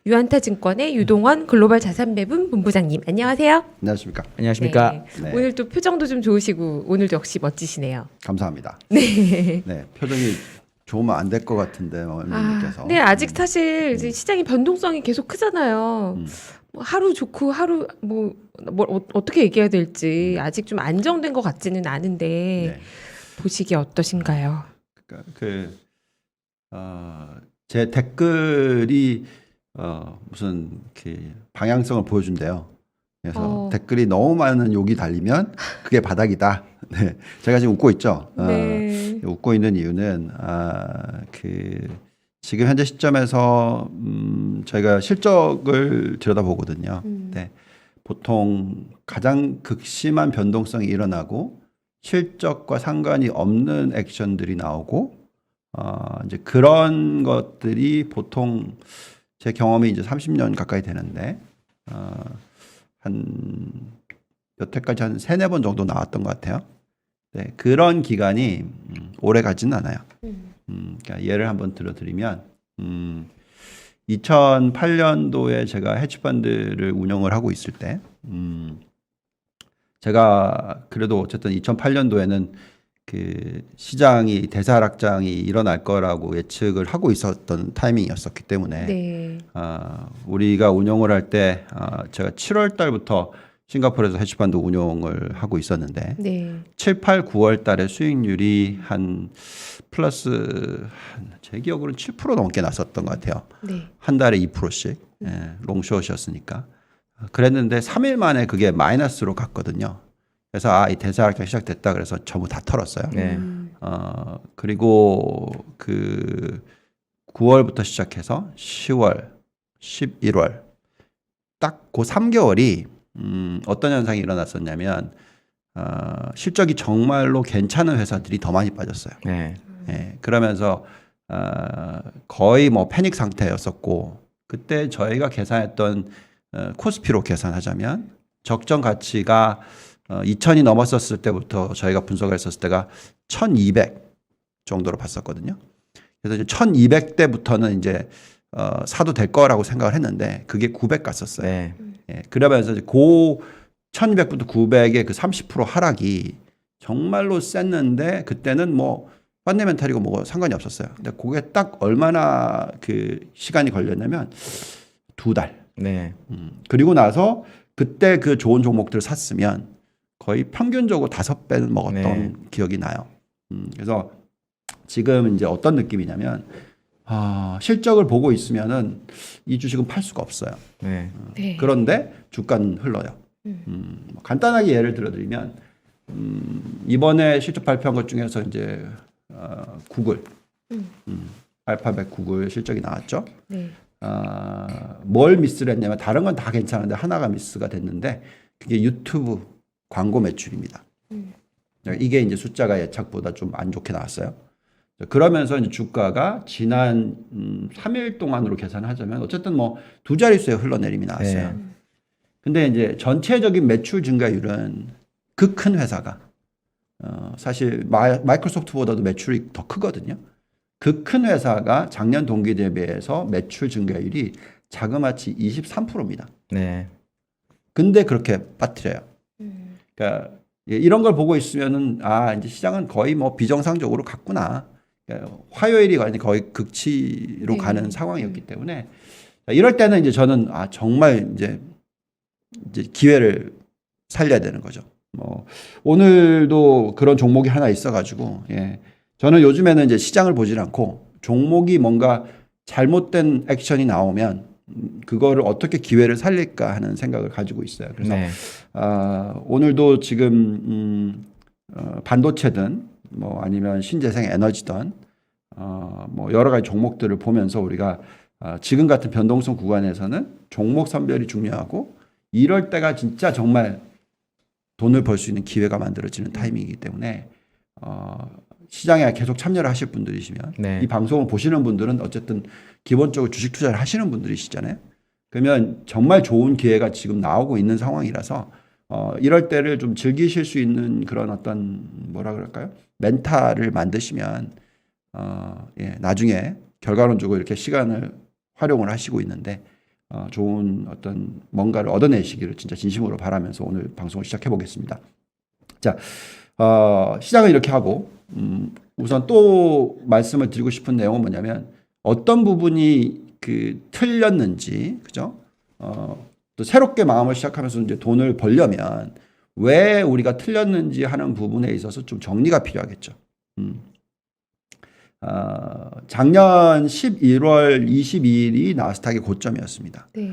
유한타증권의 유동원 글로벌 자산배분 본부장님 안녕하세요. 안녕하십니까. 안녕하십니까. 네. 오늘 또 표정도 좀 좋으시고 오늘도 역시 멋지시네요. 감사합니다. 네. 네, 표정이 좋으면 안 될 것 같은데 어머님께서. 네, 아직 사실 이제 시장의 변동성이 계속 크잖아요. 뭐 하루 좋고 하루 어떻게 얘기해야 될지 아직 좀 안정된 것 같지는 않은데 네. 보시기에 어떠신가요? 그러니까 제 댓글이 무슨 방향성을 보여준대요. 그래서 댓글이 너무 많은 욕이 달리면 그게 바닥이다. 네, 제가 지금 웃고 있죠. 네. 웃고 있는 이유는 지금 현재 시점에서 저희가 실적을 들여다보거든요. 네, 보통 가장 극심한 변동성이 일어나고 실적과 상관이 없는 액션들이 나오고 이제 그런 것들이 보통 제 경험이 이제 30년 가까이 되는데 한 여태까지 한 3-4번 정도 나왔던 것 같아요. 네, 그런 기간이 오래 가지는 않아요. 그러니까 예를 한번 들어드리면 2008년도에 제가 헤지펀드를 운영을 하고 있을 때 제가 그래도 어쨌든 2008년도에는 그 시장이 대사락장이 일어날 거라고 예측을 하고 있었던 타이밍이었었기 때문에 네. 우리가 운용을 할 때 제가 7월 달부터 싱가포르에서 헤지펀드 운용을 하고 있었는데 네. 7, 8, 9월 달에 수익률이 한 플러스 제 기억으로는 7% 넘게 났었던 것 같아요. 네. 한 달에 2%씩 롱숏이었으니까 그랬는데 3일 만에 그게 마이너스로 갔거든요. 그래서 이 대사락장 시작됐다 그래서 전부 다 털었어요. 네. 그리고 그 9월부터 시작해서 10월, 11월 딱 그 3개월이 어떤 현상이 일어났었냐면 실적이 정말로 괜찮은 회사들이 더 많이 빠졌어요. 네. 예, 그러면서 거의 뭐 패닉 상태였었고 그때 저희가 계산했던 코스피로 계산하자면 적정 가치가 2000이 넘었었을 때부터 저희가 분석을 했었을 때가 1200 정도로 봤었거든요. 그래서 이제 1200대부터는 이제 사도 될 거라고 생각을 했는데 그게 900 갔었어요. 네. 예, 그러면서 이제 그 1200부터 900의 그 30% 하락이 정말로 셌는데 그때는 뭐 펀더멘탈이고 뭐 상관이 없었어요. 근데 그게 딱 얼마나 그 시간이 걸렸냐면 2달. 네. 그리고 나서 그때 그 좋은 종목들을 샀으면 거의 평균적으로 5배는 먹었던 네. 기억이 나요. 그래서 지금 이제 어떤 느낌이냐면 실적을 보고 있으면은 이 주식은 팔 수가 없어요. 네. 네. 그런데 주가는 흘러요. 간단하게 예를 들어드리면 이번에 실적 발표한 것 중에서 이제 구글, 알파벳 구글 실적이 나왔죠. 네. 뭘 미스를 했냐면 다른 건 다 괜찮은데 하나가 미스가 됐는데 그게 유튜브 광고 매출입니다. 이게 이제 숫자가 예측보다 좀 안 좋게 나왔어요. 그러면서 이제 주가가 지난 3일 동안으로 계산하자면 어쨌든 뭐 2자릿수의 흘러내림이 나왔어요. 네. 근데 이제 전체적인 매출 증가율은 그 큰 회사가 사실 마이크로소프트보다도 매출이 더 크거든요. 그 큰 회사가 작년 동기 대비해서 매출 증가율이 자그마치 23%입니다. 네. 근데 그렇게 빠뜨려요. 그러니까 이런 걸 보고 있으면은 이제 시장은 거의 뭐 비정상적으로 갔구나. 그러니까 화요일이 거의 극치로 네. 가는 상황이었기 때문에 이럴 때는 이제 저는 정말 이제 기회를 살려야 되는 거죠. 뭐 오늘도 그런 종목이 하나 있어가지고 저는 요즘에는 이제 시장을 보질 않고 종목이 뭔가 잘못된 액션이 나오면 그거를 어떻게 기회를 살릴까 하는 생각을 가지고 있어요. 그래서 네. 오늘도 지금 반도체든 뭐 아니면 신재생 에너지든 뭐 여러 가지 종목들을 보면서 우리가 지금 같은 변동성 구간에서는 종목 선별이 중요하고 이럴 때가 진짜 정말 돈을 벌 수 있는 기회가 만들어지는 타이밍이기 때문에 시장에 계속 참여를 하실 분들이시면 네. 이 방송을 보시는 분들은 어쨌든 기본적으로 주식 투자를 하시는 분들이시잖아요. 그러면 정말 좋은 기회가 지금 나오고 있는 상황이라서 이럴 때를 좀 즐기실 수 있는 그런 어떤 뭐라 그럴까요? 멘탈을 만드시면 나중에 결과론적으로 이렇게 시간을 활용을 하시고 있는데 좋은 어떤 뭔가를 얻어내시기를 진짜 진심으로 바라면서 오늘 방송을 시작해 보겠습니다. 자, 시작을 이렇게 하고 우선 또 말씀을 드리고 싶은 내용은 뭐냐면 어떤 부분이 틀렸는지, 그죠? 또 새롭게 마음을 시작하면서 이제 돈을 벌려면 왜 우리가 틀렸는지 하는 부분에 있어서 좀 정리가 필요하겠죠. 작년 11월 22일이 나스닥의 고점이었습니다. 네.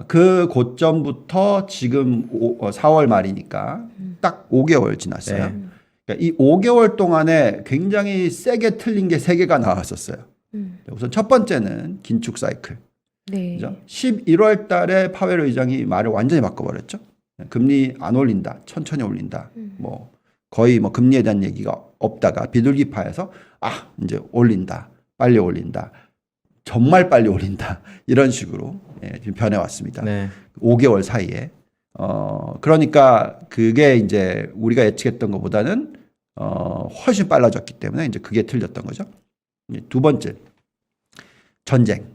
그 고점부터 지금 4월 말이니까 딱 5개월 지났어요. 네. 그러니까 이 5개월 동안에 굉장히 세게 틀린 게 3개가 나왔었어요. 우선 첫 번째는 긴축 사이클. 네. 그죠? 11월 달에 파웰 의장이 말을 완전히 바꿔버렸죠. 금리 안 올린다, 천천히 올린다. 뭐 거의 뭐 금리에 대한 얘기가 없다가 비둘기파에서 이제 올린다, 빨리 올린다, 정말 빨리 올린다 이런 식으로 지금 변해왔습니다. 네. 5개월 사이에. 그러니까 그게 이제 우리가 예측했던 것보다는 훨씬 빨라졌기 때문에 이제 그게 틀렸던 거죠. 두 번째, 전쟁.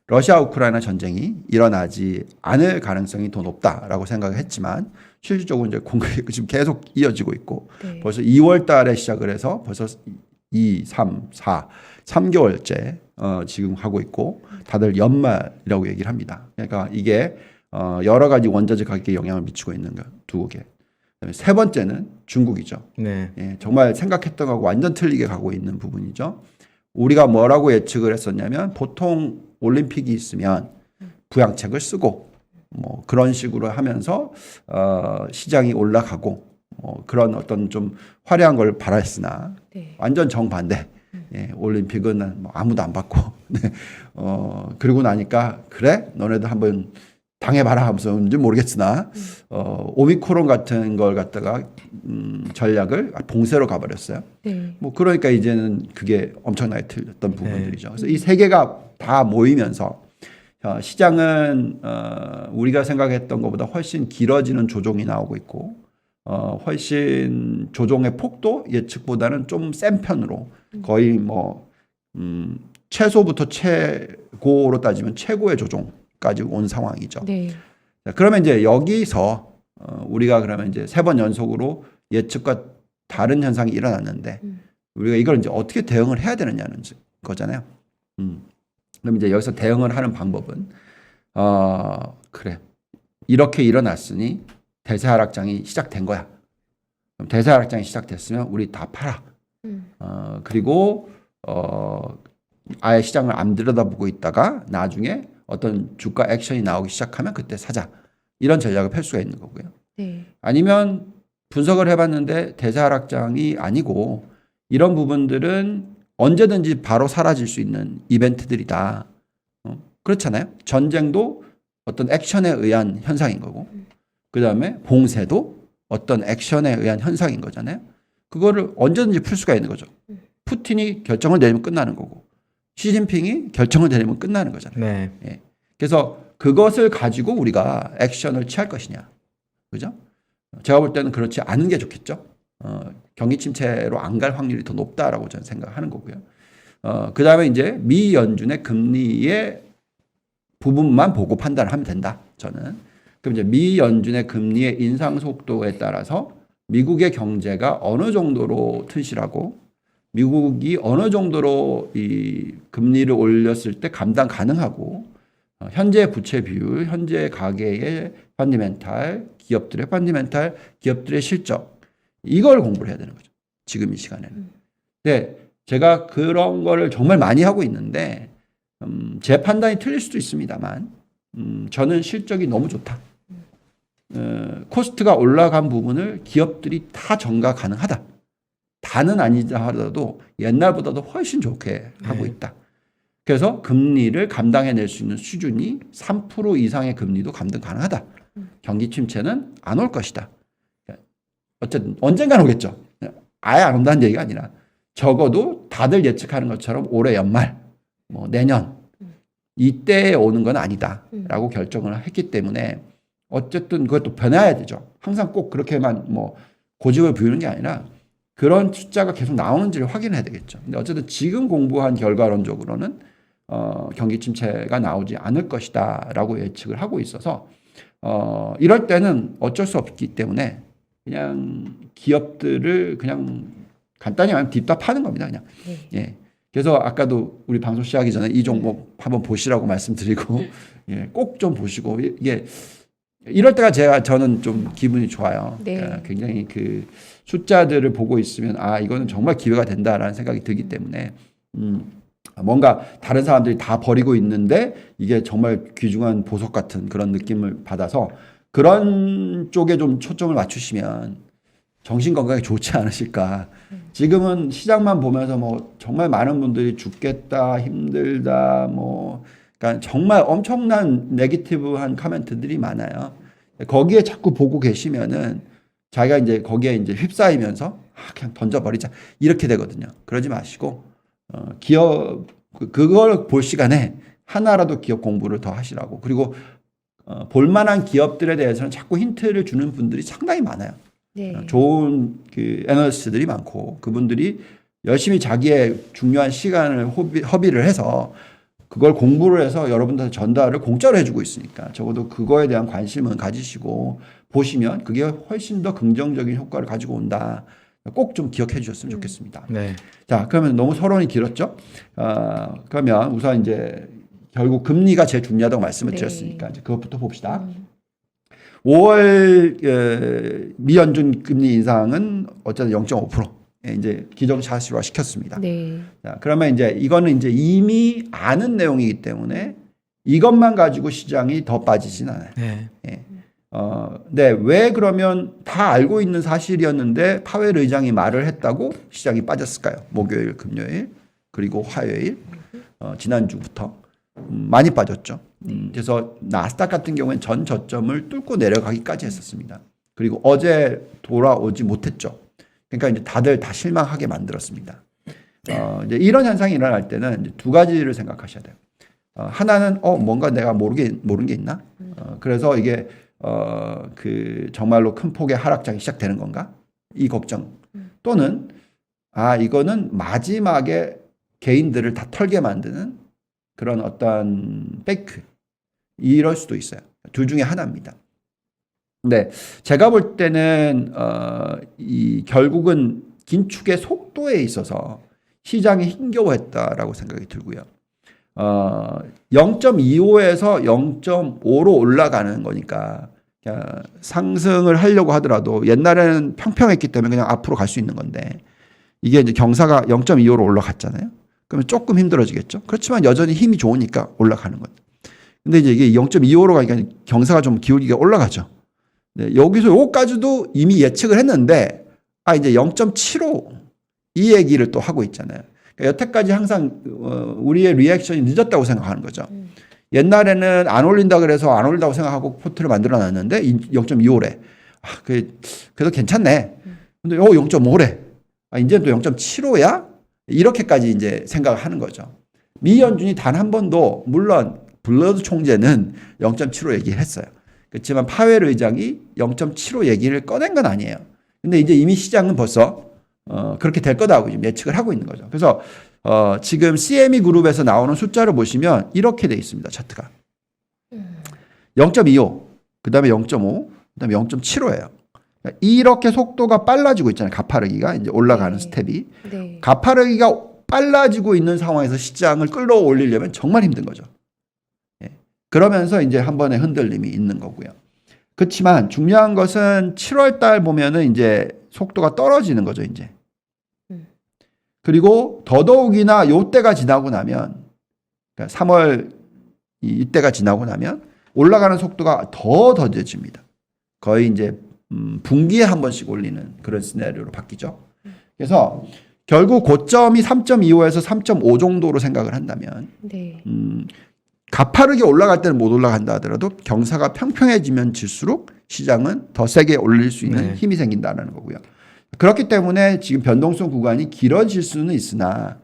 러시아 우크라이나 전쟁이 일어나지 않을 가능성이 더 높다라고 생각을 했지만 실질적으로 이제 공격이 지금 계속 이어지고 있고 네. 벌써 2월 달에 시작을 해서 벌써 2, 3, 4, 3개월째 지금 하고 있고 다들 연말이라고 얘기를 합니다. 그러니까 이게 여러 가지 원자재 가격에 영향을 미치고 있는 거 두 개. 그다음에 세 번째는 중국이죠. 네. 정말 생각했던 거하고 완전 틀리게 가고 있는 부분이죠. 우리가 뭐라고 예측을 했었냐면 보통 올림픽이 있으면 부양책을 쓰고 뭐 그런 식으로 하면서 시장이 올라가고 그런 어떤 좀 화려한 걸 바랐으나 네. 완전 정반대. 올림픽은 뭐 아무도 안 받고 그러고 나니까 그래 너네도 한번 당해봐라 하면서인지 모르겠으나 오미크론 같은 걸 갖다가 전략을 봉쇄로 가버렸어요. 네. 뭐 그러니까 이제는 그게 엄청나게 틀렸던 부분들이죠. 그래서 이 세 개가 다 모이면서 시장은 우리가 생각했던 것보다 훨씬 길어지는 조정이 나오고 있고 훨씬 조정의 폭도 예측보다는 좀 센 편으로 거의 뭐 최소부터 최고로 따지면 최고의 조정까지 온 상황이죠. 네. 자, 그러면 이제 여기서 우리가 그러면 이제 3번 연속으로 예측과 다른 현상이 일어났는데 우리가 이걸 이제 어떻게 대응을 해야 되느냐는 거잖아요. 그럼 이제 여기서 대응을 하는 방법은 그래 이렇게 일어났으니 대세 하락장이 시작된 거야. 그럼 대세 하락장이 시작됐으면 우리 다 팔아. 그리고 아예 시장을 안 들여다보고 있다가 나중에 어떤 주가 액션이 나오기 시작하면 그때 사자. 이런 전략을 펼 수가 있는 거고요. 네. 아니면 분석을 해봤는데 대세 하락장이 아니고 이런 부분들은 언제든지 바로 사라질 수 있는 이벤트들이다. 그렇잖아요. 전쟁도 어떤 액션에 의한 현상인 거고 그 다음에 봉쇄도 어떤 액션에 의한 현상인 거잖아요. 그거를 언제든지 풀 수가 있는 거죠. 푸틴이 결정을 내리면 끝나는 거고 시진핑이 결정을 내리면 끝나는 거잖아요. 네. 그래서 그것을 가지고 우리가 액션을 취할 것이냐. 그죠? 제가 볼 때는 그렇지 않은 게 좋겠죠. 경기 침체로 안 갈 확률이 더 높다라고 저는 생각하는 거고요. 그 다음에 이제 미 연준의 금리의 부분만 보고 판단을 하면 된다. 저는. 그럼 이제 미 연준의 금리의 인상 속도에 따라서 미국의 경제가 어느 정도로 튼실하고 미국이 어느 정도로 이 금리를 올렸을 때 감당 가능하고 현재 부채 비율, 현재 가계의 펀디멘탈, 기업들의 펀디멘탈, 기업들의 실적 이걸 공부를 해야 되는 거죠. 지금 이 시간에는. 근데 제가 그런 거를 정말 많이 하고 있는데 제 판단이 틀릴 수도 있습니다만 저는 실적이 너무 좋다. 코스트가 올라간 부분을 기업들이 다 전가 가능하다. 다는 아니다 하더라도 옛날보다도 훨씬 좋게 하고 있다. 그래서 금리를 감당해낼 수 있는 수준이 3% 이상의 금리도 감당 가능하다. 경기 침체는 안 올 것이다. 어쨌든 언젠간 오겠죠. 아예 안 온다는 얘기가 아니라 적어도 다들 예측하는 것처럼 올해 연말, 뭐 내년 이때에 오는 건 아니다라고 결정을 했기 때문에 어쨌든 그것도 변해야 되죠. 항상 꼭 그렇게만 뭐 고집을 부리는 게 아니라 그런 숫자가 계속 나오는지를 확인해야 되겠죠. 근데 어쨌든 지금 공부한 결과론적으로는 경기 침체가 나오지 않을 것이다라고 예측을 하고 있어서 이럴 때는 어쩔 수 없기 때문에 그냥 기업들을 그냥 간단히 말하면 딥다 파는 겁니다. 그냥. 네. 예. 그래서 아까도 우리 방송 시작하기 전에 이 종목 한번 보시라고 말씀드리고 예, 꼭 좀 보시고 이게 이럴 때가 저는 좀 기분이 좋아요. 네. 그러니까 굉장히 그 숫자들을 보고 있으면 아 이거는 정말 기회가 된다라는 생각이 들기 때문에 뭔가 다른 사람들이 다 버리고 있는데 이게 정말 귀중한 보석 같은 그런 느낌을 받아서 그런 쪽에 좀 초점을 맞추시면 정신 건강에 좋지 않으실까. 지금은 시장만 보면서 뭐 정말 많은 분들이 죽겠다, 힘들다, 뭐 그러니까 정말 엄청난 네거티브한 코멘트들이 많아요. 거기에 자꾸 보고 계시면은 자기가 이제 거기에 이제 휩싸이면서 그냥 던져버리자 이렇게 되거든요. 그러지 마시고 기업 그걸 볼 시간에 하나라도 기업 공부를 더 하시라고. 그리고 볼만한 기업들에 대해서는 자꾸 힌트를 주는 분들이 상당히 많아요. 네. 좋은 그 애널리스트들이 많고 그분들이 열심히 자기의 중요한 시간을 허비를 해서 그걸 공부를 해서 여러분들 전달을 공짜로 해주고 있으니까 적어도 그거에 대한 관심은 가지시고 보시면 그게 훨씬 더 긍정적인 효과를 가지고 온다. 꼭 좀 기억해 주셨으면 좋겠습니다. 네. 자, 그러면 너무 서론이 길었죠? 그러면 우선 이제 결국 금리가 제일 중요하다고 말씀을 네. 드렸으니까 이제 그것부터 봅시다. 5월 미연준 금리 인상은 어쨌든 0.5% 이제 기정사실화 시켰습니다. 네. 자, 그러면 이제 이거는 이제 이미 아는 내용이기 때문에 이것만 가지고 시장이 더 빠지진 않아요. 네. 예. 네, 왜 그러면 다 알고 있는 사실이었는데 파웰 의장이 말을 했다고 시장이 빠졌을까요? 목요일, 금요일, 그리고 화요일, 지난주부터 많이 빠졌죠. 그래서 나스닥 같은 경우에는 전 저점을 뚫고 내려가기까지 했었습니다. 그리고 어제 돌아오지 못했죠. 그러니까 이제 다들 다 실망하게 만들었습니다. 이제 이런 현상이 일어날 때는 이제 두 가지를 생각하셔야 돼요. 하나는 뭔가 내가 모르는 게 있나? 그래서 이게 그 정말로 큰 폭의 하락장이 시작되는 건가? 이 걱정. 또는 이거는 마지막에 개인들을 다 털게 만드는 그런 어떤 페이크. 이럴 수도 있어요. 둘 중에 하나입니다. 네, 제가 볼 때는 이 결국은 긴축의 속도에 있어서 시장이 힘겨워했다라고 생각이 들고요. 0.25에서 0.5로 올라가는 거니까 상승을 하려고 하더라도 옛날에는 평평했기 때문에 그냥 앞으로 갈 수 있는 건데 이게 이제 경사가 0.25로 올라갔잖아요. 그러면 조금 힘들어지겠죠. 그렇지만 여전히 힘이 좋으니까 올라가는 거죠. 근데 이제 이게 0.25로 가니까 경사가 좀 기울기가 올라가죠. 네, 여기서 요까지도 이미 예측을 했는데 이제 0.75 이 얘기를 또 하고 있잖아요. 그러니까 여태까지 항상 우리의 리액션이 늦었다고 생각하는 거죠. 옛날에는 안 올린다 그래서 안 올린다고 생각하고 포트를 만들어 놨는데 0.25래. 그래도 괜찮네. 근데 0.5래. 이제는 또 0.75야? 이렇게까지 이제 생각을 하는 거죠. 미연준이 단 한 번도 물론 블러드 총재는 0.75 얘기를 했어요. 그렇지만 파웰 의장이 0.75 얘기를 꺼낸 건 아니에요. 근데 이제 이미 시장은 벌써 그렇게 될 거다고 지금 예측을 하고 있는 거죠. 그래서 지금 CME 그룹에서 나오는 숫자를 보시면 이렇게 돼 있습니다. 차트가 0.25, 그다음에 0.5, 그다음에 0.75예요. 이렇게 속도가 빨라지고 있잖아요. 가파르기가 이제 올라가는 스텝이 네. 가파르기가 빨라지고 있는 상황에서 시장을 끌어올리려면 정말 힘든 거죠. 그러면서 이제 한 번의 흔들림이 있는 거고요. 그렇지만 중요한 것은 7월 달 보면은 이제 속도가 떨어지는 거죠, 이제. 그리고 더더욱이나 요때가 지나고 나면, 그러니까 3월 이때가 지나고 나면 올라가는 속도가 더 더뎌집니다. 거의 이제 분기에 한 번씩 올리는 그런 시나리오로 바뀌죠. 그래서 결국 고점이 3.25에서 3.5 정도로 생각을 한다면, 네. 가파르게 올라갈 때는 못 올라간다 하더라도 경사가 평평해지면 질수록 시장은 더 세게 올릴 수 있는 힘이 생긴다는 거고요. 그렇기 때문에 지금 변동성 구간이 길어질 수는 있으나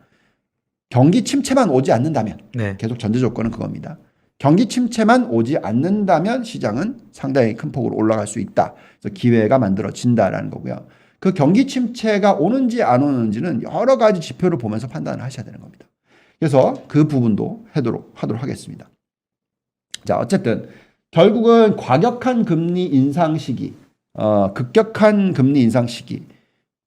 경기 침체만 오지 않는다면 계속 전제 조건은 그겁니다. 경기 침체만 오지 않는다면 시장은 상당히 큰 폭으로 올라갈 수 있다. 그래서 기회가 만들어진다라는 거고요. 그 경기 침체가 오는지 안 오는지는 여러 가지 지표를 보면서 판단을 하셔야 되는 겁니다. 그래서 그 부분도 하도록 하겠습니다. 자, 어쨌든 결국은 과격한 금리 인상 시기, 급격한 금리 인상 시기,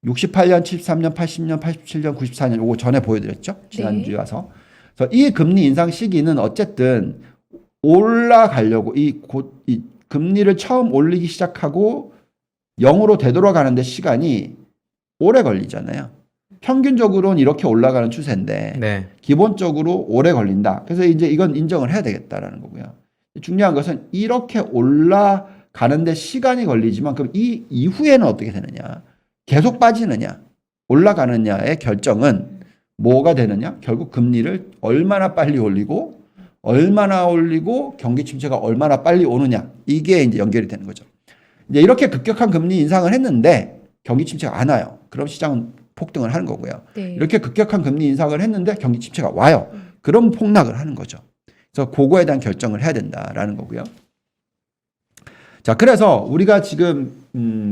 68년, 73년, 80년, 87년, 94년 요거 전에 보여드렸죠. 지난주에 와서. 그래서 이 금리 인상 시기는 어쨌든 올라가려고 이 금리를 처음 올리기 시작하고 0으로 되돌아가는데 시간이 오래 걸리잖아요. 평균적으로는 이렇게 올라가는 추세인데 네. 기본적으로 오래 걸린다. 그래서 이제 이건 인정을 해야 되겠다라는 거고요. 중요한 것은 이렇게 올라가는데 시간이 걸리지만 그럼 이 이후에는 어떻게 되느냐? 계속 빠지느냐? 올라가느냐의 결정은 뭐가 되느냐? 결국 금리를 얼마나 빨리 올리고 경기 침체가 얼마나 빨리 오느냐. 이게 이제 연결이 되는 거죠. 이제 이렇게 급격한 금리 인상을 했는데 경기 침체가 안 와요. 그럼 시장은 폭등을 하는 거고요. 네. 이렇게 급격한 금리 인상을 했는데 경기 침체가 와요. 그럼 폭락을 하는 거죠. 그래서 그거에 대한 결정을 해야 된다라는 거고요. 자, 그래서 우리가 지금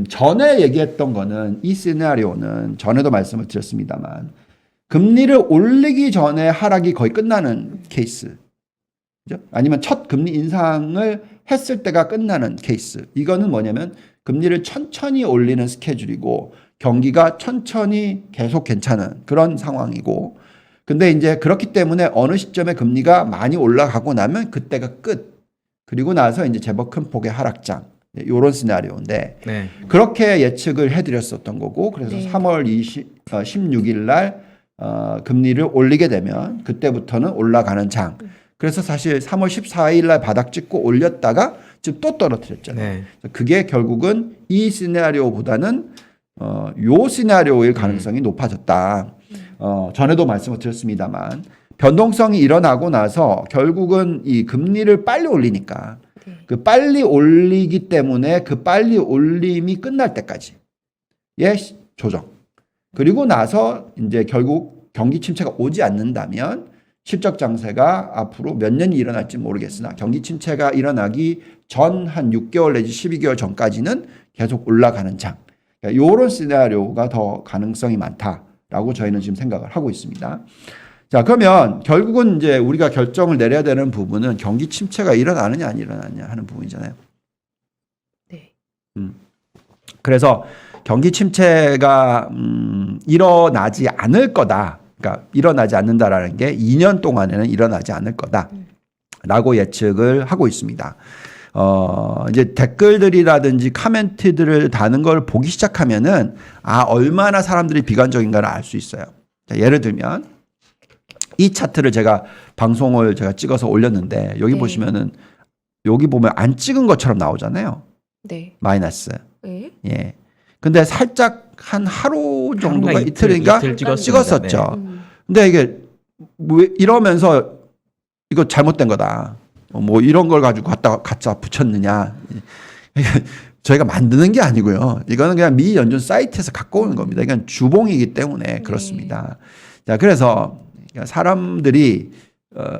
전에 얘기했던 거는 이 시나리오는 전에도 말씀을 드렸습니다만 금리를 올리기 전에 하락이 거의 끝나는 케이스. 그죠? 아니면 첫 금리 인상을 했을 때가 끝나는 케이스. 이거는 뭐냐면 금리를 천천히 올리는 스케줄이고 경기가 천천히 계속 괜찮은 그런 상황이고 근데 이제 그렇기 때문에 어느 시점에 금리가 많이 올라가고 나면 그때가 끝. 그리고 나서 이제 제법 큰 폭의 하락장. 이런 시나리오인데 네. 그렇게 예측을 해드렸었던 거고 그래서 네. 3월 16일 날 금리를 올리게 되면 그때부터는 올라가는 장. 그래서 사실 3월 14일 날 바닥 찍고 올렸다가 지금 또 떨어뜨렸잖아요. 네. 그게 결국은 이 시나리오보다는 요 시나리오일 가능성이 높아졌다. 전에도 말씀을 드렸습니다만 변동성이 일어나고 나서 결국은 이 금리를 빨리 올리니까 그 빨리 올리기 때문에 그 빨리 올림이 끝날 때까지의 조정. 그리고 나서 이제 결국 경기 침체가 오지 않는다면 실적 장세가 앞으로 몇 년이 일어날지 모르겠으나 경기 침체가 일어나기 전 한 6개월 내지 12개월 전까지는 계속 올라가는 장. 그러니까 이런 시나리오가 더 가능성이 많다라고 저희는 지금 생각을 하고 있습니다. 자, 그러면 결국은 이제 우리가 결정을 내려야 되는 부분은 경기 침체가 일어나느냐 안 일어나느냐 하는 부분이잖아요. 네. 그래서 경기 침체가 일어나지 않을 거다. 그러니까 일어나지 않는다라는 게 2년 동안에는 일어나지 않을 거다라고 예측을 하고 있습니다. 이제 댓글들이라든지 코멘트들을 다는 걸 보기 시작하면은 얼마나 사람들이 비관적인가를 알 수 있어요. 자, 예를 들면 이 차트를 제가 방송을 제가 찍어서 올렸는데 여기 네. 보시면은 여기 보면 안 찍은 것처럼 나오잖아요. 네. 마이너스. 네. 예. 근데 살짝 한 하루 정도가 하루나 이틀인가 이틀 찍었었죠. 네. 근데 이게 왜 이러면서 이거 잘못된 거다. 뭐 이런 걸 가지고 갖다 붙였느냐. 저희가 만드는 게 아니고요. 이거는 그냥 미 연준 사이트에서 갖고 오는 겁니다. 이건 주봉이기 때문에 그렇습니다. 자, 그래서 사람들이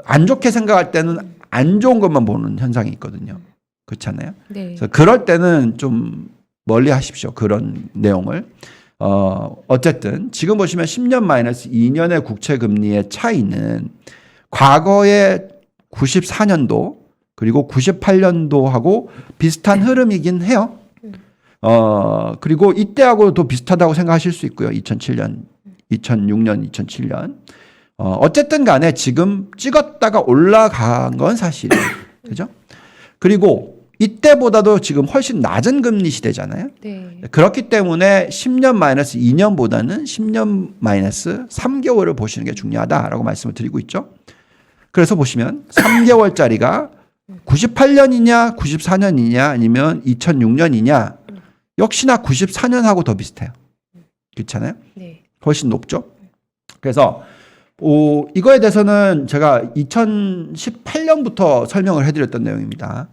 안 좋게 생각할 때는 안 좋은 것만 보는 현상이 있거든요. 그렇잖아요. 네. 그래서 그럴 때는 좀 멀리 하십시오. 그런 내용을. 어쨌든 지금 보시면 10년 마이너스 2년의 국채 금리의 차이는 과거에 94년도 그리고 98년도하고 비슷한 흐름이긴 해요. 그리고 이때하고도 비슷하다고 생각하실 수 있고요. 2007년, 2006년, 2007년. 어쨌든 간에 지금 찍었다가 올라간 건 사실이에요. 그죠? 그리고 이때보다도 지금 훨씬 낮은 금리 시대잖아요. 네. 그렇기 때문에 10년 마이너스 2년보다는 10년 마이너스 3개월을 보시는 게 중요하다라고 말씀을 드리고 있죠. 그래서 보시면 3개월짜리가 98년이냐 94년이냐 아니면 2006년이냐 역시나 94년하고 더 비슷해요. 그렇잖아요. 네. 훨씬 높죠. 그래서 이거에 대해서는 제가 2018년부터 설명을 해드렸던 내용입니다.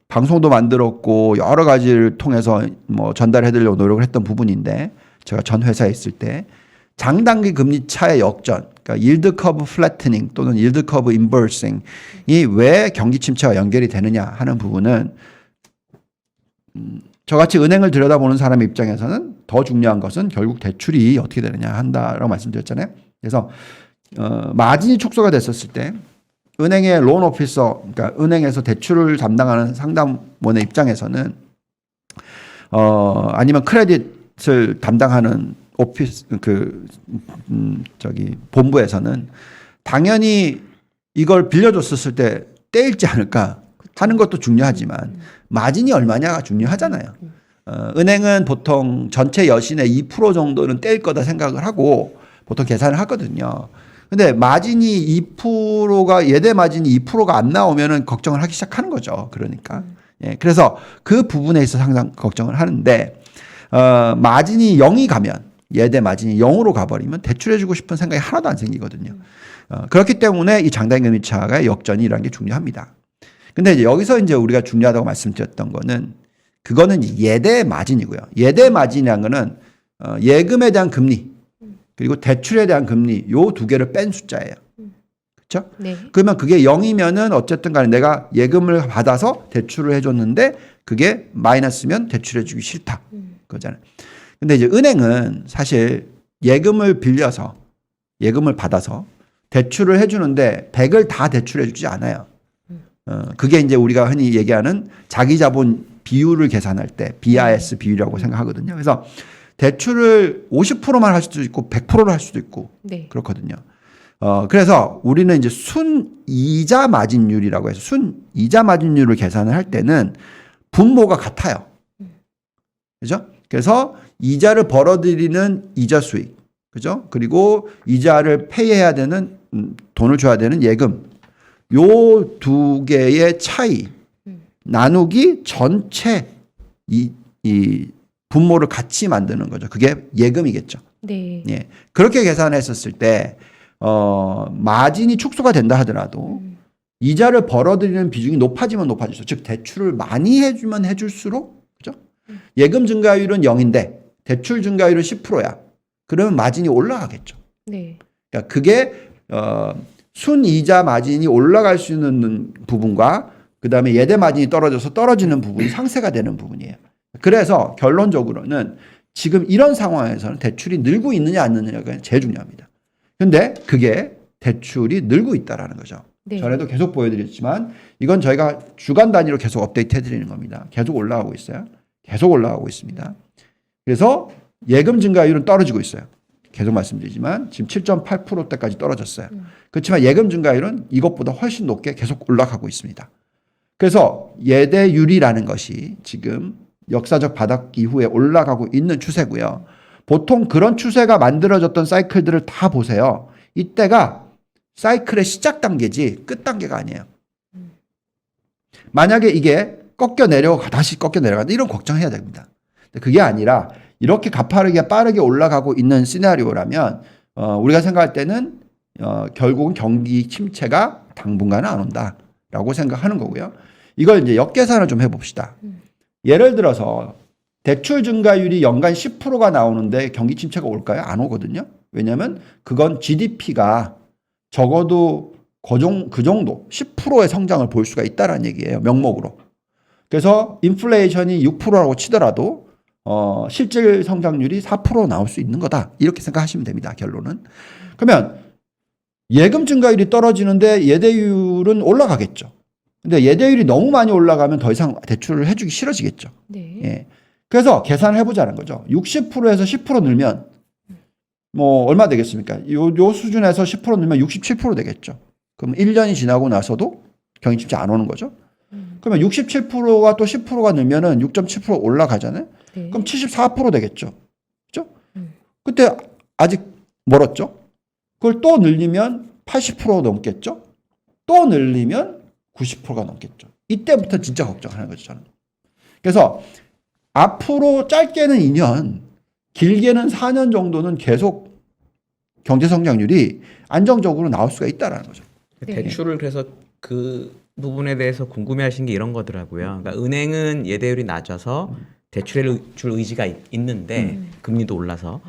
방송도 만들었고 여러 가지를 통해서 뭐 전달해드리려고 노력을 했던 부분인데 제가 전 회사에 있을 때 장단기 금리 차의 역전, 그러니까 yield curve flattening 또는 yield curve inversing이 왜 경기 침체와 연결이 되느냐 하는 부분은 저같이 은행을 들여다보는 사람의 입장에서는 더 중요한 것은 결국 대출이 어떻게 되느냐 한다라고 말씀드렸잖아요. 그래서 마진이 축소가 됐었을 때 은행의 론 오피서, 그러니까 은행에서 대출을 담당하는 상담원의 입장에서는 아니면 크레딧을 담당하는 오피스 본부에서는 당연히 이걸 빌려줬었을 때 떼일지 않을까 하는 것도 중요하지만 마진이 얼마냐가 중요하잖아요. 은행은 보통 전체 여신의 2% 정도는 떼일 거다 생각을 하고 보통 계산을 하거든요. 근데 마진이 2%가 예대 마진이 2%가 안 나오면은 걱정을 하기 시작하는 거죠. 그러니까. 예. 그래서 그 부분에 있어서 항상 걱정을 하는데 마진이 0이 가면 예대 마진이 0으로 가버리면 대출해 주고 싶은 생각이 하나도 안 생기거든요. 그렇기 때문에 이 장단금리 차가 역전이라는 게 중요합니다. 근데 이제 여기서 이제 우리가 중요하다고 말씀드렸던 거는 그거는 예대 마진이고요. 예대 마진이라는 거는 예금에 대한 금리 그리고 대출에 대한 금리 요 두 개를 뺀 숫자예요. 그렇죠? 네. 그러면 그게 0이면은 어쨌든 간에 내가 예금을 받아서 대출을 해줬는데 그게 마이너스면 대출해 주기 싫다. 그거잖아요. 근데 이제 은행은 사실 예금을 빌려서 예금을 받아서 대출을 해주는데 100을 다 대출해 주지 않아요. 그게 이제 우리가 흔히 얘기하는 자기 자본 비율을 계산할 때 BIS 비율이라고 생각하거든요. 그래서 대출을 50%만 할 수도 있고 100%를 할 수도 있고 네. 그렇거든요. 그래서 우리는 이제 순이자 마진율이라고 해서 순이자 마진율을 계산을 할 때는 분모가 같아요. 그죠? 그래서 이자를 벌어들이는 이자 수익. 그죠? 그리고 이자를 페이해야 되는 돈을 줘야 되는 예금. 요 두 개의 차이 나누기 전체 이 분모를 같이 만드는 거죠. 그게 예금이겠죠. 네. 예. 그렇게 계산했었을 때 마진이 축소가 된다 하더라도 이자를 벌어들이는 비중이 높아지면 높아지죠. 즉 대출을 많이 해주면 해줄수록 그죠? 예금 증가율은 0인데 대출 증가율은 10%야. 그러면 마진이 올라가겠죠. 네. 그러니까 그게 순이자 마진이 올라갈 수 있는 부분과 그다음에 예대 마진이 떨어져서 떨어지는 부분이 상쇄가 되는 부분이에요. 그래서 결론적으로는 지금 이런 상황에서는 대출이 늘고 있느냐 안 느느냐가 제일 중요합니다. 근데 그게 대출이 늘고 있다라는 거죠. 네. 전에도 계속 보여드렸지만 이건 저희가 주간 단위로 계속 업데이트 해드리는 겁니다. 계속 올라가고 있어요. 계속 올라가고 있습니다. 그래서 예금 증가율은 떨어지고 있어요. 계속 말씀드리지만 지금 7.8%대까지 떨어졌어요. 그렇지만 예금 증가율은 이것보다 훨씬 높게 계속 올라가고 있습니다. 그래서 예대율이라는 것이 지금 역사적 바닥 이후에 올라가고 있는 추세고요. 보통 그런 추세가 만들어졌던 사이클들을 다 보세요. 이때가 사이클의 시작 단계지 끝 단계가 아니에요. 만약에 이게 꺾여 내려가 다시 꺾여 내려간다 이런 걱정해야 됩니다. 근데 그게 아니라 이렇게 가파르게 빠르게 올라가고 있는 시나리오라면 우리가 생각할 때는 결국은 경기 침체가 당분간은 안 온다라고 생각하는 거고요. 이걸 이제 역계산을 좀 해봅시다. 예를 들어서 대출 증가율이 연간 10%가 나오는데 경기 침체가 올까요? 안 오거든요. 왜냐하면 그건 GDP가 적어도 그 정도 10%의 성장을 볼 수가 있다는 얘기예요. 명목으로. 그래서 인플레이션이 6%라고 치더라도 실질 성장률이 4% 나올 수 있는 거다. 이렇게 생각하시면 됩니다. 결론은. 그러면 예금 증가율이 떨어지는데 예대율은 올라가겠죠. 근데 예대율이 너무 많이 올라가면 더 이상 대출을 해주기 싫어지겠죠. 네. 예. 그래서 계산을 해보자는 거죠. 60%에서 10% 늘면 뭐 얼마 되겠습니까? 요 수준에서 10% 늘면 67% 되겠죠. 그럼 1년이 지나고 나서도 경기 침체 안 오는 거죠. 그러면 67%가 또 10%가 늘면은 6.7% 올라가잖아요. 네. 그럼 74% 되겠죠. 그렇죠? 그때 아직 멀었죠. 그걸 또 늘리면 80% 넘겠죠. 또 늘리면 90%가 넘겠죠. 이때부터 진짜 걱정하는 거죠, 저는. 그래서 앞으로 짧게는 2년, 길게는 4년 정도는 계속 경제 성장률이 안정적으로 나올 수가 있다라는 거죠. 네. 대출을 그래서 그 부분에 대해서 궁금해하신 게 이런 거더라고요. 그러니까 은행은 예대율이 낮아서 대출을 줄 의지가 있는데 금리도 올라서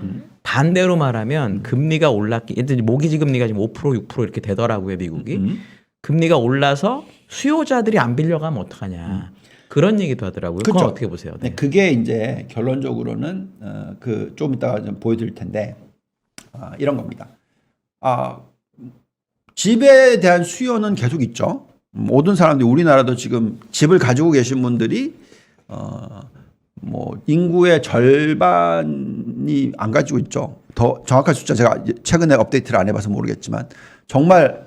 반대로 말하면 금리가 올랐기, 예를 들어 모기지 금리가 지금 5% 6% 이렇게 되더라고요, 미국이. 금리가 올라서 수요자들이 안 빌려가면 어떡하냐. 그런 얘기도 하더라고요. 그건 그렇죠. 어떻게 보세요? 네. 그게 이제 결론적으로는 좀 이따가 좀 보여드릴 텐데 이런 겁니다. 집에 대한 수요는 계속 있죠. 모든 사람들이 우리나라도 지금 집을 가지고 계신 분들이 뭐 인구의 절반이 안 가지고 있죠. 더 정확한 숫자 제가 최근에 업데이트를 안 해봐서 모르겠지만 정말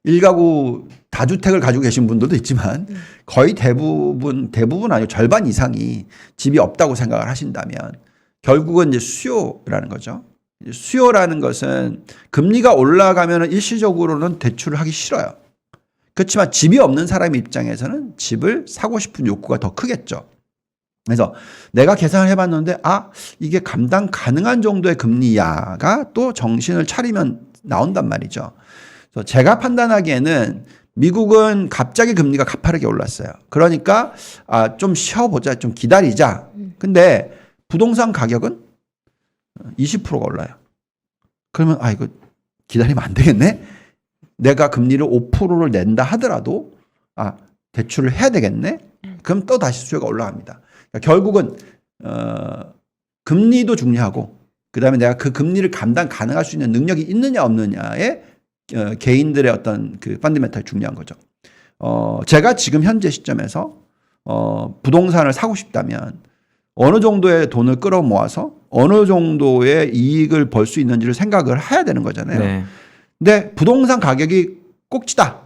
1가구 다주택을 가지고 계신 분들도 있지만 거의 대부분 아니고 절반 이상이 집이 없다고 생각을 하신다면 결국은 이제 수요라는 거죠. 수요라는 것은 금리가 올라가면 일시적으로는 대출을 하기 싫어요. 그렇지만 집이 없는 사람 입장에서는 집을 사고 싶은 욕구가 더 크겠죠. 그래서 내가 계산을 해봤는데 이게 감당 가능한 정도의 금리야가 또 정신을 차리면 나온단 말이죠. 그래서 제가 판단하기에는 미국은 갑자기 금리가 가파르게 올랐어요. 그러니까 좀 쉬어보자, 좀 기다리자. 근데 부동산 가격은 20%가 올라요. 그러면 이거 기다리면 안 되겠네. 내가 금리를 5%를 낸다 하더라도 대출을 해야 되겠네. 그럼 또 다시 수요가 올라갑니다. 그러니까 결국은 금리도 중요하고 그다음에 내가 그 금리를 감당 가능할 수 있는 능력이 있느냐 없느냐에 개인들의 어떤 그 펀더멘탈이 중요한 거죠. 제가 지금 현재 시점에서 부동산을 사고 싶다면 어느 정도의 돈을 끌어 모아서 어느 정도의 이익을 벌 수 있는지를 생각을 해야 되는 거잖아요. 네. 근데 부동산 가격이 꼭지다.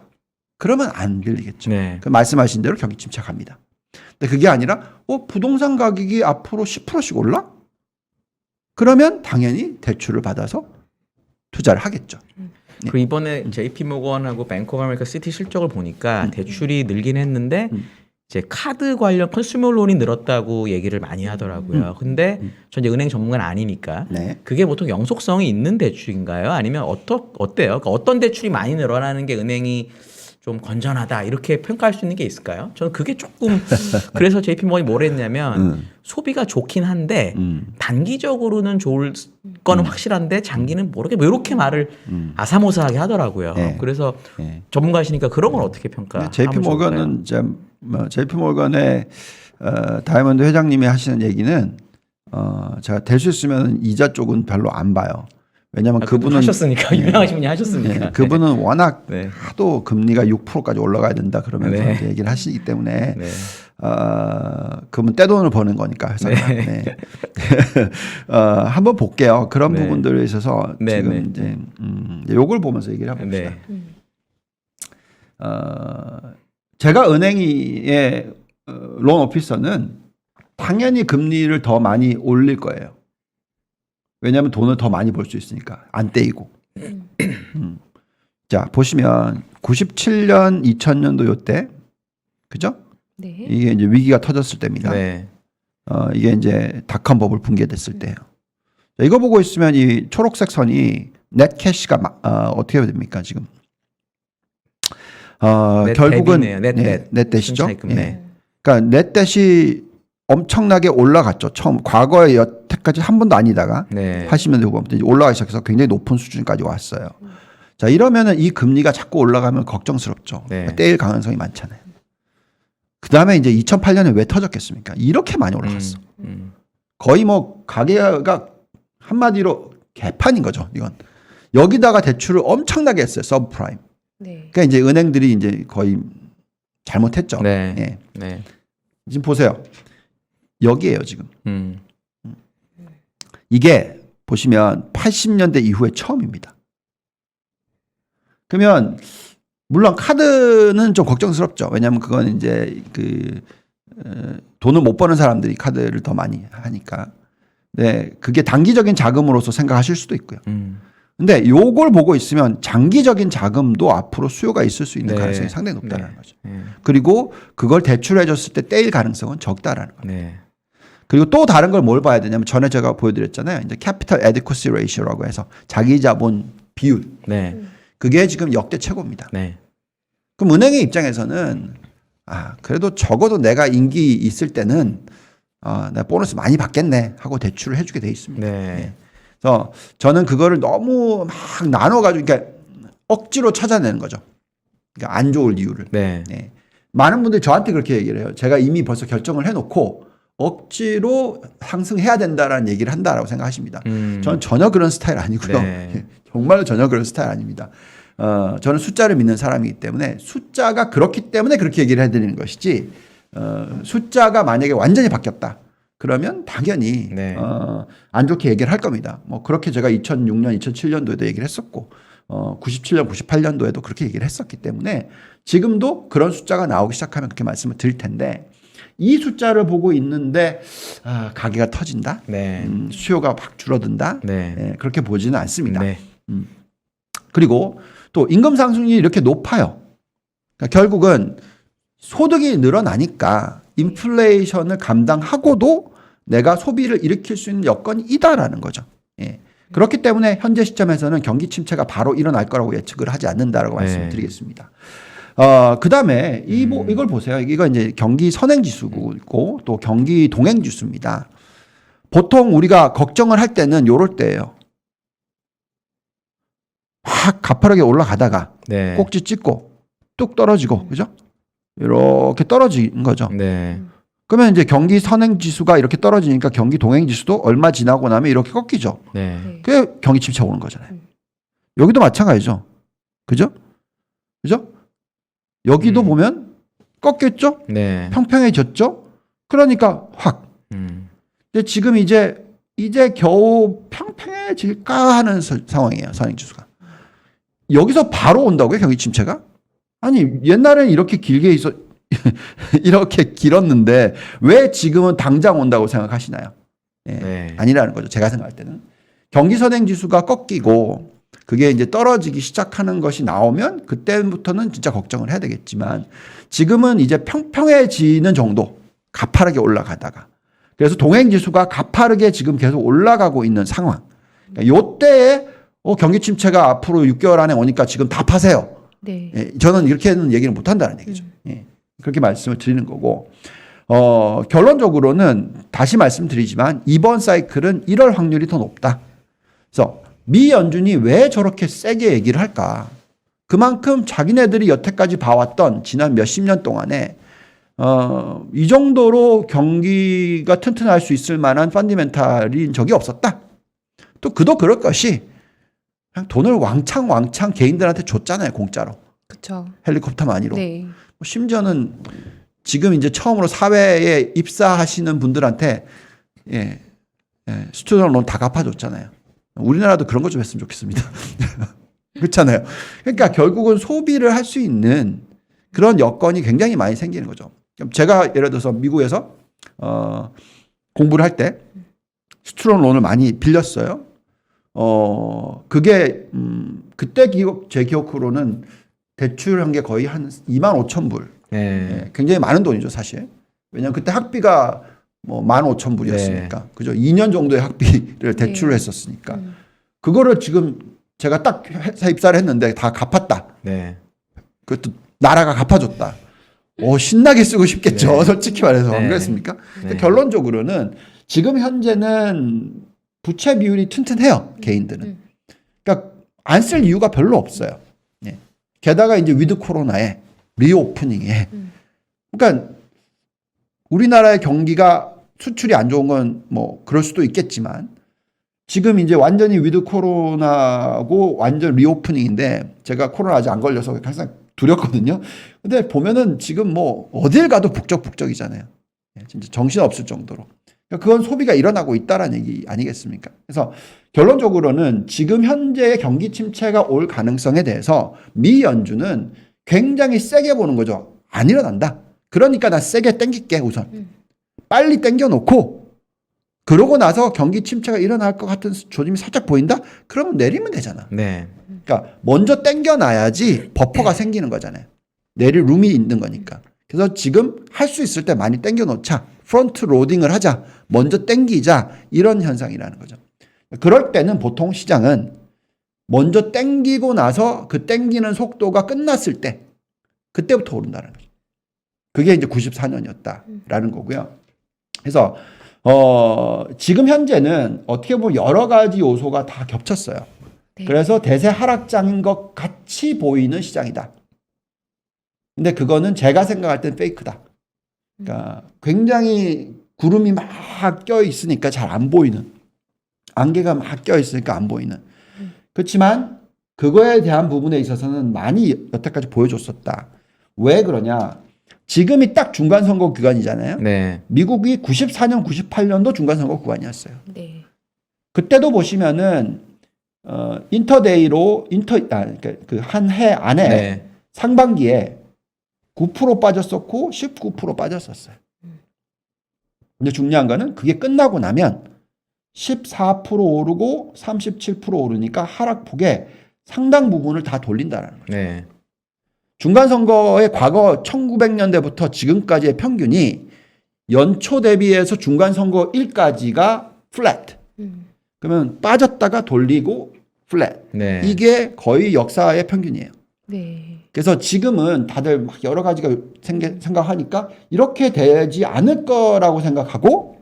그러면 안 들리겠죠. 네. 그 말씀하신 대로 경기 침착합니다. 근데 그게 아니라 부동산 가격이 앞으로 10%씩 올라? 그러면 당연히 대출을 받아서 투자를 하겠죠. 그리고 이번에 JP 모건하고 뱅크 오브 아메리카 시티 실적을 보니까 대출이 늘긴 했는데 이제 카드 관련 컨슈머 론이 늘었다고 얘기를 많이 하더라고요. 근데 전 이제 은행 전문가는 아니니까 네. 그게 보통 영속성이 있는 대출인가요? 아니면 어때요? 그러니까 어떤 대출이 많이 늘어나는 게 은행이 좀 건전하다 이렇게 평가할 수 있는 게 있을까요? 저는 그게 조금 그래서 JP 모건이 뭘 했냐면 소비가 좋긴 한데 단기적으로는 좋을 거는 확실한데 장기는 모르게 뭐 이렇게 말을 아사모사하게 하더라고요. 네. 그래서 네. 전문가시니까 그런 건 어떻게 평가? JP 모건은 JP 모건의 다이먼드 회장님이 하시는 얘기는 제가 될 수 있으면 이자 쪽은 별로 안 봐요. 왜냐하면 그분은 하셨으니까 유명하신 분이 하셨으니까. 그분은 워낙 네. 하도 금리가 6%까지 올라가야 된다 그러면서 네. 이제 얘기를 하시기 때문에 네. 그분 떼돈을 버는 거니까 회사가. 네. 한번 볼게요. 그런 네. 부분들에 있어서 네, 지금 네. 이제 요걸 보면서 얘기를 해봅시다. 네. 제가 은행의 론 오피서는 당연히 금리를 더 많이 올릴 거예요. 왜냐하면 돈을 더 많이 벌 수 있으니까 안 떼이고. 자 보시면 97년 2000년도 요때 그죠? 네. 이게 이제 위기가 터졌을 때입니다. 네. 이게 이제 닷컴 버블 붕괴됐을 때예요. 자, 이거 보고 있으면 이 초록색 선이 넷 캐시가 어떻게 됩니까 지금? 결국은 넷댓이죠. 네. 그러니까 넷댓이 엄청나게 올라갔죠. 처음 과거에 여태까지 한 번도 아니다가 네. 80년대 후반부터 올라가기 시작해서 굉장히 높은 수준까지 왔어요. 자 이러면은 이 금리가 자꾸 올라가면 걱정스럽죠. 네. 떼일 가능성이 많잖아요. 그 다음에 이제 2008년에 왜 터졌겠습니까? 이렇게 많이 올라갔어. 거의 뭐 가계가 한마디로 개판인 거죠. 이건 여기다가 대출을 엄청나게 했어요. 서브프라임. 네. 그러니까 이제 은행들이 이제 거의 잘못했죠. 네. 예. 네. 지금 보세요. 여기에요 지금. 음. 이게 보시면 80년대 이후에 처음입니다. 그러면 물론 카드는 좀 걱정스럽죠. 왜냐하면 그건 이제 돈을 못 버는 사람들이 카드를 더 많이 하니까. 네, 그게 단기적인 자금으로서 생각하실 수도 있고요. 근데 요걸 보고 있으면 장기적인 자금도 앞으로 수요가 있을 수 있는 네. 가능성이 상당히 높다는 네. 거죠. 네. 그리고 그걸 대출해 줬을 때 떼일 가능성은 적다라는 거예요. 네. 그리고 또 다른 걸 뭘 봐야 되냐면 전에 제가 보여드렸잖아요. 이제 캐피털 에디쿼시 레이시오라고 해서 자기 자본 비율. 네. 그게 지금 역대 최고입니다. 네. 그럼 은행의 입장에서는 그래도 적어도 내가 인기 있을 때는 내가 보너스 많이 받겠네 하고 대출을 해주게 돼 있습니다. 네. 그래서 저는 그거를 너무 막 나눠가지고 그러니까 억지로 찾아내는 거죠. 그러니까 안 좋을 이유를. 네. 네. 많은 분들이 저한테 그렇게 얘기를 해요. 제가 이미 벌써 결정을 해놓고 억지로 상승해야 된다라는 얘기를 한다라고 생각하십니다. 저는 전혀 그런 스타일 아니고요. 네. 정말로 전혀 그런 스타일 아닙니다. 저는 숫자를 믿는 사람이기 때문에 숫자가 그렇기 때문에 그렇게 얘기를 해드리는 것이지 숫자가 만약에 완전히 바뀌었다. 그러면 당연히 네. 안 좋게 얘기를 할 겁니다. 뭐 그렇게 제가 2006년, 2007년도에도 얘기를 했었고 97년, 98년도에도 그렇게 얘기를 했었기 때문에 지금도 그런 숫자가 나오기 시작하면 그렇게 말씀을 드릴 텐데 이 숫자를 보고 있는데 가게가 터진다? 네. 수요가 확 줄어든다? 네. 예, 그렇게 보지는 않습니다. 네. 그리고 또 임금 상승률이 이렇게 높아요. 그러니까 결국은 소득이 늘어나니까 인플레이션을 감당하고도 내가 소비를 일으킬 수 있는 여건이 있다라는 거죠. 예. 그렇기 때문에 현재 시점에서는 경기 침체가 바로 일어날 거라고 예측을 하지 않는다라고 네. 말씀을 드리겠습니다. 그 다음에 이걸 보세요. 이거 이제 경기 선행 지수고 또 경기 동행 지수입니다. 보통 우리가 걱정을 할 때는 요럴 때예요. 확 가파르게 올라가다가 네. 꼭지 찍고 뚝 떨어지고 그죠? 이렇게 떨어진 거죠. 네. 그러면 이제 경기 선행 지수가 이렇게 떨어지니까 경기 동행 지수도 얼마 지나고 나면 이렇게 꺾이죠. 네. 네. 그게 경기 침체 오는 거잖아요. 여기도 마찬가지죠. 그죠? 그죠? 여기도 보면 꺾였죠? 네. 평평해졌죠? 그러니까 확. 근데 지금 이제 겨우 평평해질까 하는 상황이에요. 선행 지수가. 여기서 바로 온다고요? 경기 침체가? 아니, 옛날에는 이렇게 길게 이렇게 길었는데 왜 지금은 당장 온다고 생각하시나요? 예, 네. 아니라는 거죠. 제가 생각할 때는. 경기 선행 지수가 꺾이고 그게 이제 떨어지기 시작하는 것이 나오면 그때부터는 진짜 걱정을 해야 되겠지만 지금은 이제 평평해지는 정도 가파르게 올라가다가 그래서 동행 지수가 가파르게 지금 계속 올라가고 있는 상황. 그러니까 요때에 경기 침체가 앞으로 6개월 안에 오니까 지금 다 파세요. 네. 예, 저는 이렇게는 얘기를 못 한다는 얘기죠. 예, 그렇게 말씀을 드리는 거고 결론적으로는 다시 말씀드리지만 이번 사이클은 이럴 확률이 더 높다. 그래서 미 연준이 왜 저렇게 세게 얘기를 할까? 그만큼 자기네들이 여태까지 봐왔던 지난 몇십 년 동안에 이 정도로 경기가 튼튼할 수 있을 만한 펀디멘탈인 적이 없었다. 또 그도 그럴 것이 그냥 돈을 왕창 개인들한테 줬잖아요. 공짜로. 그렇죠. 헬리콥터 많이로. 네. 심지어는 지금 이제 처음으로 사회에 입사하시는 분들한테 스튜던트 론 다 갚아줬잖아요. 우리나라도 그런 거 좀 했으면 좋겠습니다. 그렇잖아요. 그러니까 결국은 소비를 할 수 있는 그런 여건이 굉장히 많이 생기는 거죠. 제가 예를 들어서 미국에서 공부를 할 때 스튜던트 론을 많이 빌렸어요. 그게 그때 제 기억으로는 대출한 게 거의 한 25,000불. 네. 예, 굉장히 많은 돈이죠, 사실. 왜냐하면 그때 학비가 뭐 15,000불이었으니까. 네. 그죠? 2년 정도의 학비를 대출을 했었으니까. 그거를 지금 제가 딱 회사 입사를 했는데 다 갚았다. 네. 그것도 나라가 갚아줬다. 신나게 쓰고 싶겠죠. 네. 솔직히 말해서. 안 네. 그렇습니까? 네. 결론적으로는 지금 현재는 부채 비율이 튼튼해요. 개인들은. 그러니까 안 쓸 이유가 별로 없어요. 예. 게다가 이제 위드 코로나에 리오프닝에 그러니까 우리나라의 경기가 수출이 안 좋은 건 뭐 그럴 수도 있겠지만 지금 이제 완전히 위드 코로나고 완전 리오프닝인데 제가 코로나 아직 안 걸려서 항상 두렵거든요. 근데 보면은 지금 뭐 어딜 가도 북적북적이잖아요. 진짜 정신 없을 정도로. 그건 소비가 일어나고 있다라는 얘기 아니겠습니까? 그래서 결론적으로는 지금 현재의 경기 침체가 올 가능성에 대해서 미 연준은 굉장히 세게 보는 거죠. 안 일어난다. 그러니까 나 세게 땡길게 우선. 빨리 땡겨놓고 그러고 나서 경기 침체가 일어날 것 같은 조짐이 살짝 보인다? 그러면 내리면 되잖아. 네. 그러니까 먼저 땡겨놔야지 버퍼가 생기는 거잖아요. 내릴 룸이 있는 거니까. 그래서 지금 할 수 있을 때 많이 땡겨놓자. 프론트 로딩을 하자. 먼저 땡기자. 이런 현상이라는 거죠. 그럴 때는 보통 시장은 먼저 땡기고 나서 그 땡기는 속도가 끝났을 때 그때부터 오른다는 거죠. 그게 이제 94년이었다라는 거고요. 그래서 지금 현재는 어떻게 보면 여러 가지 요소가 다 겹쳤어요. 네. 그래서 대세 하락장인 것 같이 보이는 시장이다. 근데 그거는 제가 생각할 땐 페이크다. 그러니까 굉장히 구름이 막 껴 있으니까 잘 안 보이는, 안개가 막 껴 있으니까 안 보이는 그렇지만 그거에 대한 부분에 있어서는 많이 여태까지 보여줬었다. 왜 그러냐? 지금이 딱 중간선거 기간이잖아요. 네. 미국이 미국이 94년, 98년도 중간선거 기간이었어요. 네. 그때도 보시면은 인터데이로 그러니까 그 한 해 안에 네. 상반기에 9% 빠졌었고 19% 빠졌었어요. 근데 중요한 거는 그게 끝나고 나면 14% 오르고 37% 오르니까 하락폭의 상당 부분을 다 돌린다라는 거죠. 네. 중간선거의 과거 1900년대부터 지금까지의 평균이 연초 대비해서 중간선거 1까지가 플랫. 그러면 빠졌다가 돌리고 플랫. 네. 이게 거의 역사의 평균이에요. 네. 그래서 지금은 다들 막 여러 가지가 생각하니까 이렇게 되지 않을 거라고 생각하고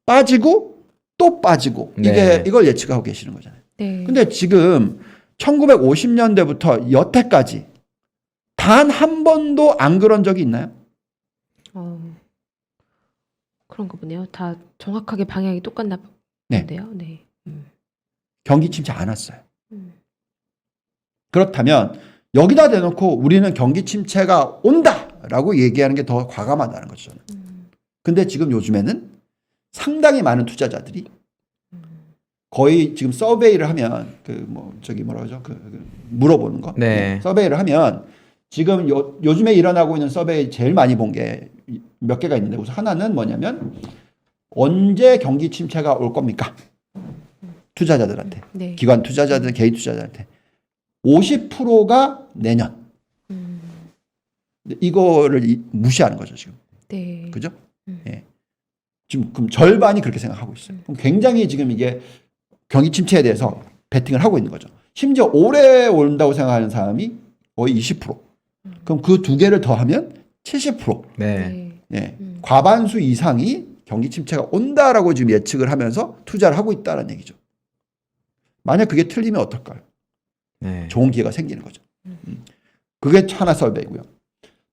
빠지고 또 빠지고 네. 이걸 예측하고 계시는 거잖아요. 네. 근데 지금 1950년대부터 여태까지 단 한 번도 안 그런 적이 있나요? 그런가 보네요. 다 정확하게 방향이 똑같나 네. 본데요. 네. 경기 침체 안 왔어요. 음. 그렇다면 여기다 대놓고 우리는 경기 침체가 온다라고 얘기하는 게 더 과감하다는 거죠. 근데 지금 요즘에는 상당히 많은 투자자들이 거의 지금 서베이를 하면 뭐라고 하죠? 물어보는 거. 네. 서베이를 하면 지금 요즘에 일어나고 있는 서베이 제일 많이 본 게 몇 개가 있는데 우선 하나는 뭐냐면 언제 경기 침체가 올 겁니까? 투자자들한테. 네. 기관 투자자들, 개인 투자자한테 50%가 내년. 이거를 무시하는 거죠 지금. 네. 그죠? 예. 지금 그럼 절반이 그렇게 생각하고 있어요. 그럼 굉장히 지금 이게 경기 침체에 대해서 베팅을 하고 있는 거죠. 심지어 올해 온다고 생각하는 사람이 거의 20%. 그럼 그 두 개를 더하면 70%. 네. 예. 과반수 이상이 경기 침체가 온다라고 지금 예측을 하면서 투자를 하고 있다는 얘기죠. 만약 그게 틀리면 어떨까요? 네. 좋은 기회가 생기는 거죠. 그게 하나 서베이고요.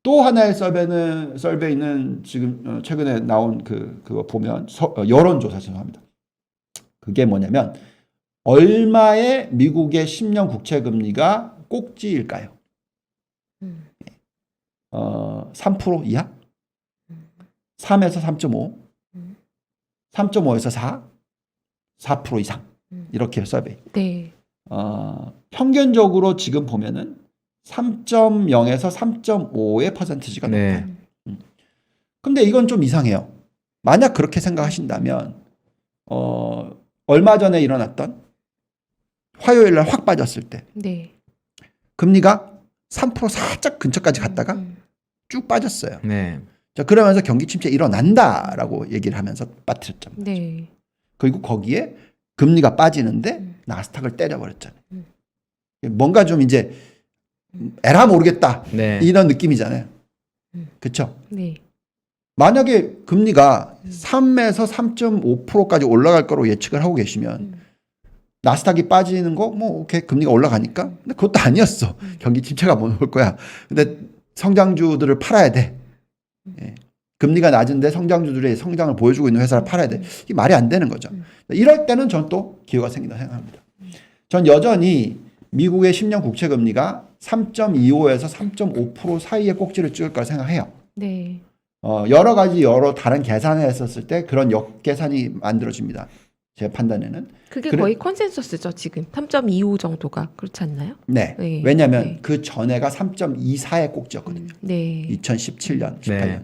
또 하나의 서베이는 지금 최근에 나온 그거 보면 여론조사 죄송합니다. 그게 뭐냐면 얼마의 미국의 10년 국채 금리가 꼭지일까요? 3% 이하? 3에서 3.5, 3.5에서 4, 4% 이상 이렇게 서베이. 네. 평균적으로 지금 보면은 3.0에서 3.5의 퍼센티지가 높아요. 네. 근데 이건 좀 이상해요. 만약 그렇게 생각하신다면 얼마 전에 일어났던 화요일 날 확 빠졌을 때 네. 금리가 3% 살짝 근처까지 갔다가 쭉 빠졌어요. 네. 자, 그러면서 경기 침체 일어난다라고 얘기를 하면서 빠뜨렸죠. 네. 그리고 거기에 금리가 빠지는데 나스닥을 때려버렸잖아요. 뭔가 좀 이제 에라 모르겠다 네. 이런 느낌이잖아요. 그렇죠? 네. 만약에 금리가 3에서 3.5%까지 올라갈 거로 예측을 하고 계시면 나스닥이 빠지는 거 뭐 오케이 금리가 올라가니까 근데 그것도 아니었어. 경기 침체가 못 올 거야. 근데 성장주들을 팔아야 돼. 예. 금리가 낮은데 성장주들의 성장을 보여주고 있는 회사를 팔아야 돼. 이게 말이 안 되는 거죠. 이럴 때는 전 또 기회가 생긴다 생각합니다. 전 여전히 미국의 10년 국채 금리가 3.25에서 3.5% 사이의 꼭지를 찍을 거라 생각해요. 네. 여러 가지 다른 계산을 했었을 때 그런 역계산이 만들어집니다. 제 판단에는. 그게 거의 컨센서스죠, 지금. 3.25 정도가 그렇지 않나요? 네. 네. 왜냐하면 네. 그 전에가 3.24의 꼭지였거든요. 네. 2017년, 18년. 네.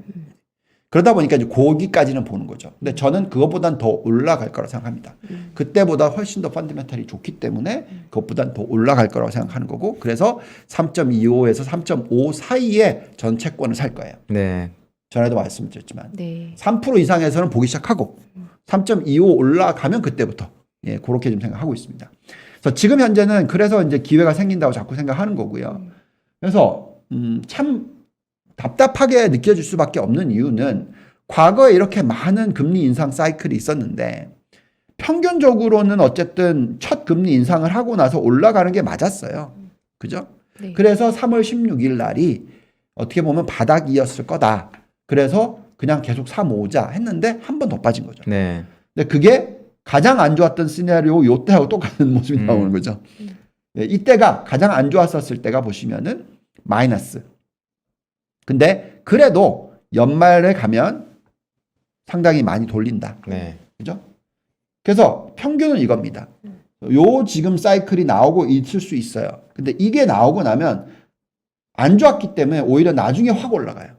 그러다 보니까 이제 거기까지는 보는 거죠. 근데 저는 그것보단 더 올라갈 거라고 생각합니다. 그때보다 훨씬 더 펀더멘탈이 좋기 때문에 그것보단 더 올라갈 거라고 생각하는 거고 그래서 3.25에서 3.5 사이에 전 채권을 살 거예요. 네. 전에도 말씀드렸지만 네. 3% 이상에서는 보기 시작하고 3.25 올라가면 그때부터 그렇게 좀 생각하고 있습니다. 그래서 지금 현재는 그래서 이제 기회가 생긴다고 자꾸 생각하는 거고요. 그래서 참 답답하게 느껴질 수밖에 없는 이유는 과거에 이렇게 많은 금리 인상 사이클이 있었는데 평균적으로는 어쨌든 첫 금리 인상을 하고 나서 올라가는 게 맞았어요. 그죠? 네. 그래서 3월 16일 날이 어떻게 보면 바닥이었을 거다. 그래서 그냥 계속 사 모으자 했는데 한 번 더 빠진 거죠. 네. 근데 그게 가장 안 좋았던 시나리오 요때하고 똑같은 모습이 나오는 거죠. 예, 이때가 가장 안 좋았었을 때가 보시면은 마이너스. 근데 그래도 연말에 가면 상당히 많이 돌린다. 네. 그죠? 그래서 평균은 이겁니다. 요 지금 사이클이 나오고 있을 수 있어요. 근데 이게 나오고 나면 안 좋았기 때문에 오히려 나중에 확 올라가요.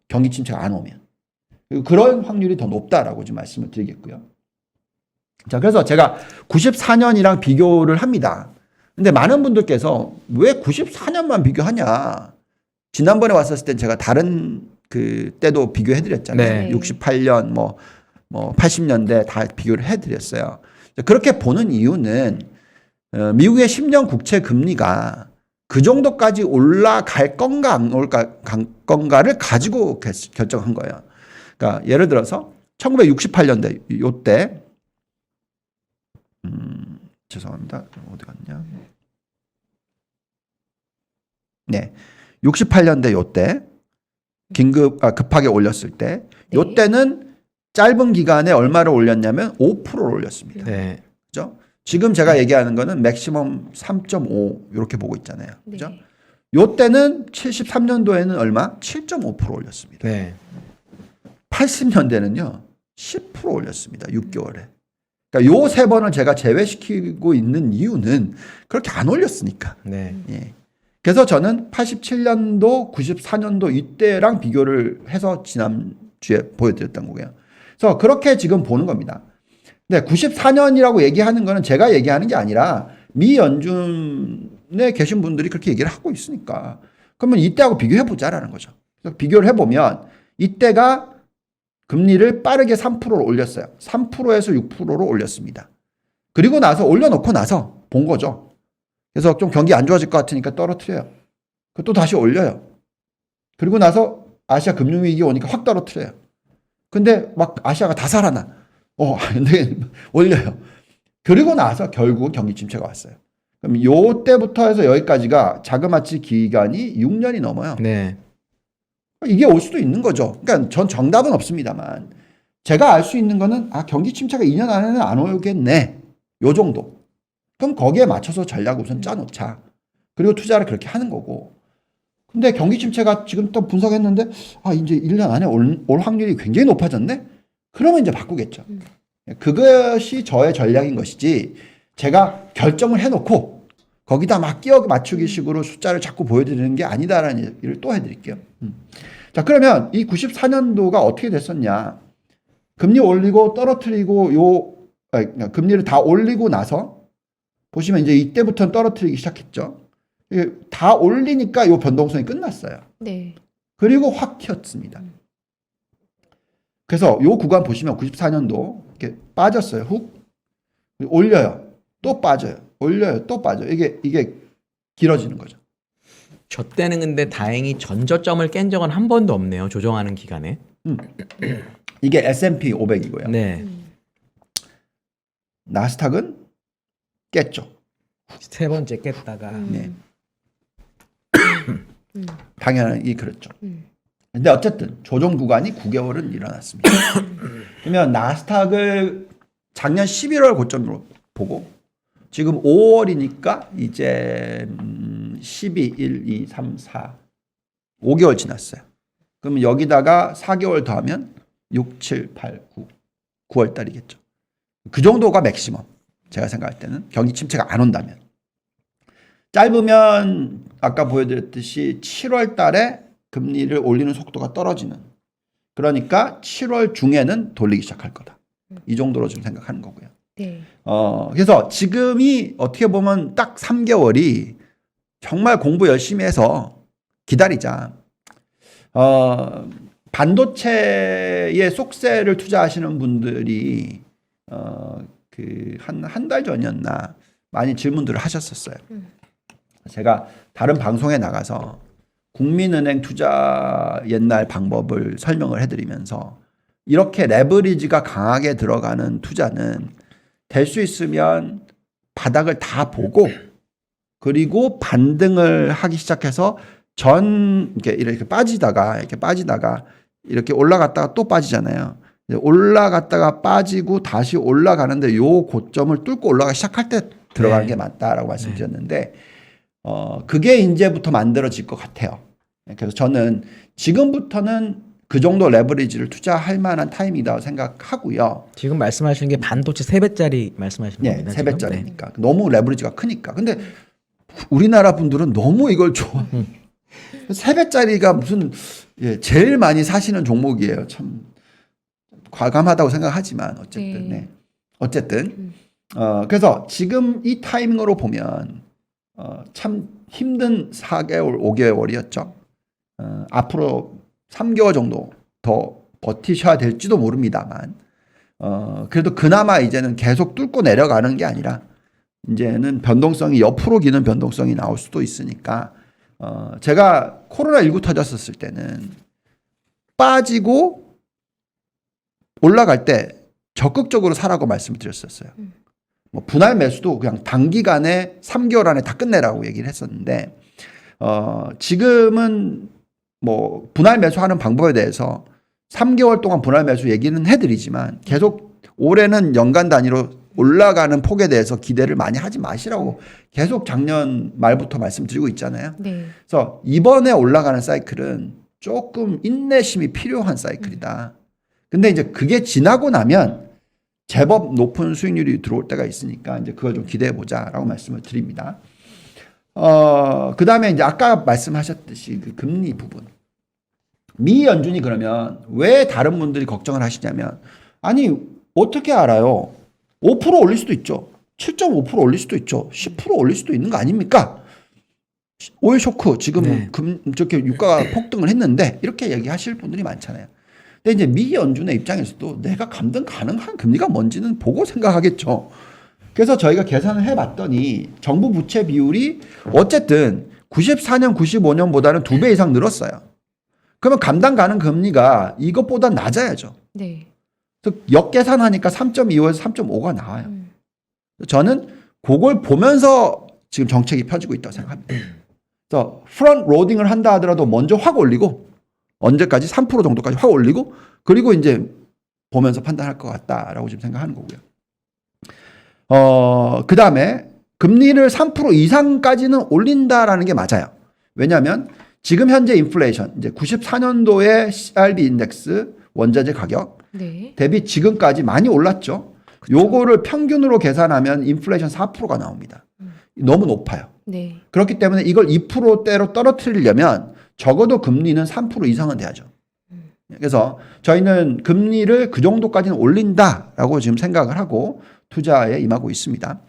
경기 침체가 안 오면. 그런 확률이 더 높다라고 좀 말씀을 드리겠고요. 자, 그래서 제가 94년이랑 비교를 합니다. 근데 많은 분들께서 왜 94년만 비교하냐? 지난번에 왔었을 때 제가 다른 그 때도 비교해 드렸잖아요. 네. 68년 뭐 80년대 다 비교를 해 드렸어요. 그렇게 보는 이유는 미국의 10년 국채 금리가 그 정도까지 올라갈 건가 안 올라갈 건가를 가지고 결정한 거예요. 그러니까 예를 들어서 1968년대 요때 죄송합니다. 어디 갔냐? 네. 68년대 요때 급하게 올렸을 때 요때는 짧은 기간에 얼마를 올렸냐면 5%를 올렸습니다. 네. 그죠? 지금 제가 얘기하는 거는 맥시멈 3.5 이렇게 보고 있잖아요. 그죠? 네. 요때는 73년도에는 얼마? 7.5% 올렸습니다. 네. 80년대는요. 10% 올렸습니다. 6개월에. 그러니까 요 세 번을 제가 제외시키고 있는 이유는 그렇게 안 올렸으니까. 네. 예. 그래서 저는 87년도, 94년도 이때랑 비교를 해서 지난주에 보여드렸던 거고요. 그래서 그렇게 지금 보는 겁니다. 근데 94년이라고 얘기하는 거는 제가 얘기하는 게 아니라 미 연준에 계신 분들이 그렇게 얘기를 하고 있으니까 그러면 이때하고 비교해보자라는 거죠. 그래서 비교를 해보면 이때가 금리를 빠르게 3%로 올렸어요. 3%에서 6%로 올렸습니다. 그리고 나서 올려놓고 나서 본 거죠. 그래서 좀 경기 안 좋아질 것 같으니까 떨어뜨려요. 또 다시 올려요. 그리고 나서 아시아 금융위기 오니까 확 떨어뜨려요. 근데 막 아시아가 다 살아나. 근데 올려요. 그리고 나서 결국 경기 침체가 왔어요. 그럼 요 때부터 해서 여기까지가 자그마치 기간이 6년이 넘어요. 네. 이게 올 수도 있는 거죠. 그러니까 전 정답은 없습니다만 제가 알 수 있는 거는 경기 침체가 2년 안에는 안 오겠네. 요 정도. 그럼 거기에 맞춰서 전략을 우선 짜놓자. 그리고 투자를 그렇게 하는 거고. 근데 경기 침체가 지금 또 분석했는데 이제 1년 안에 올 확률이 굉장히 높아졌네. 그러면 이제 바꾸겠죠. 그것이 저의 전략인 것이지 제가 결정을 해놓고 거기다 막 끼워 맞추기 식으로 숫자를 자꾸 보여드리는 게 아니다라는 얘기를 또 해드릴게요. 자, 그러면 이 94년도가 어떻게 됐었냐. 금리 올리고 떨어뜨리고 금리를 다 올리고 나서 보시면 이제 이때부터는 떨어뜨리기 시작했죠. 다 올리니까 요 변동성이 끝났어요. 네. 그리고 확 튀었습니다. 그래서 요 구간 보시면 94년도 이렇게 빠졌어요. 훅 올려요. 또 빠져요. 올려요. 또 빠져요. 이게 길어지는 거죠. 저 때는 근데 다행히 전저점을 깬 적은 한 번도 없네요. 조정하는 기간에. 이게 S&P 500이고요. 네. 나스닥은 깼죠. 세 번째 깼다가. 네. 당연히 그렇죠. 근데 어쨌든 조정 구간이 9개월은 일어났습니다. 그러면 나스닥을 작년 11월 고점으로 보고 지금 5월이니까 이제 12, 1, 2, 3, 4, 5개월 지났어요. 그러면 여기다가 4개월 더하면 6, 7, 8, 9, 9월 달이겠죠. 그 정도가 맥시멈. 제가 생각할 때는 경기 침체가 안 온다면. 짧으면 아까 보여드렸듯이 7월 달에 금리를 올리는 속도가 떨어지는. 그러니까 7월 중에는 돌리기 시작할 거다. 이 정도로 좀 생각하는 거고요. 네. 그래서 지금이 어떻게 보면 딱 3개월이 정말 공부 열심히 해서 기다리자. 반도체의 속세를 투자하시는 분들이 한 달 전이었나 많이 질문들을 하셨었어요. 제가 다른 방송에 나가서 국민은행 투자 옛날 방법을 설명을 해드리면서 이렇게 레버리지가 강하게 들어가는 투자는 될 수 있으면 바닥을 다 보고 그리고 반등을 하기 시작해서 이렇게 빠지다가 이렇게 올라갔다가 또 빠지잖아요. 이제 올라갔다가 빠지고 다시 올라가는데 요 고점을 뚫고 올라가기 시작할 때 들어가는 게 맞다라고 말씀드렸는데 그게 이제부터 만들어질 것 같아요. 그래서 저는 지금부터는 그 정도 레버리지를 투자할 만한 타임이라고 생각하고요. 지금 말씀하시는 게 반도체 3배짜리 말씀하시는 네, 겁니다. 3배짜리니까. 너무 레버리지가 크니까. 근데 우리나라 분들은 너무 이걸 좋아. 3배짜리가 무슨 제일 많이 사시는 종목이에요. 참 과감하다고 생각하지만 어쨌든 네. 어쨌든 그래서 지금 이 타이밍으로 보면 참 힘든 4개월, 5개월이었죠. 앞으로 3개월 정도 더 버티셔야 될지도 모릅니다만 그래도 그나마 이제는 계속 뚫고 내려가는 게 아니라 이제는 변동성이 옆으로 기는 변동성이 나올 수도 있으니까 제가 코로나19 터졌었을 때는 빠지고 올라갈 때 적극적으로 사라고 말씀을 드렸었어요. 뭐 분할 매수도 그냥 단기간에 3개월 안에 다 끝내라고 얘기를 했었는데 지금은 뭐 분할 매수하는 방법에 대해서 3개월 동안 분할 매수 얘기는 해드리지만 계속 올해는 연간 단위로 올라가는 폭에 대해서 기대를 많이 하지 마시라고 계속 작년 말부터 말씀드리고 있잖아요. 네. 그래서 이번에 올라가는 사이클은 조금 인내심이 필요한 사이클이다. 근데 이제 그게 지나고 나면 제법 높은 수익률이 들어올 때가 있으니까 이제 그걸 좀 기대해 보자라고 말씀을 드립니다. 그 다음에 이제 아까 말씀하셨듯이 그 금리 부분. 미 연준이 그러면 왜 다른 분들이 걱정을 하시냐면 아니 어떻게 알아요? 5% 올릴 수도 있죠. 7.5% 올릴 수도 있죠. 10% 올릴 수도 있는 거 아닙니까? 오일 쇼크 지금 저렇게 유가가 폭등을 했는데 이렇게 얘기하실 분들이 많잖아요. 근데 이제 미 연준의 입장에서도 내가 감당 가능한 금리가 뭔지는 보고 생각하겠죠. 그래서 저희가 계산을 해봤더니 정부 부채 비율이 어쨌든 94년, 95년보다는 2배 이상 늘었어요. 그러면 감당 가능 금리가 이것보다 낮아야죠. 네. 그래서 역계산하니까 3.25에서 3.5가 나와요. 저는 그걸 보면서 지금 정책이 펴지고 있다고 생각합니다. 그래서 프런트 로딩을 한다 하더라도 먼저 확 올리고 언제까지 3% 정도까지 확 올리고 그리고 이제 보면서 판단할 것 같다라고 지금 생각하는 거고요. 그 다음에 금리를 3% 이상까지는 올린다라는 게 맞아요. 왜냐하면 지금 현재 인플레이션 이제 94년도의 CRB 인덱스 원자재 가격 네. 대비 지금까지 많이 올랐죠. 그쵸. 요거를 평균으로 계산하면 인플레이션 4%가 나옵니다. 너무 높아요. 네. 그렇기 때문에 이걸 2%대로 떨어뜨리려면 적어도 금리는 3% 이상은 돼야죠. 그래서 저희는 금리를 그 정도까지는 올린다라고 지금 생각을 하고 투자에 임하고 있습니다.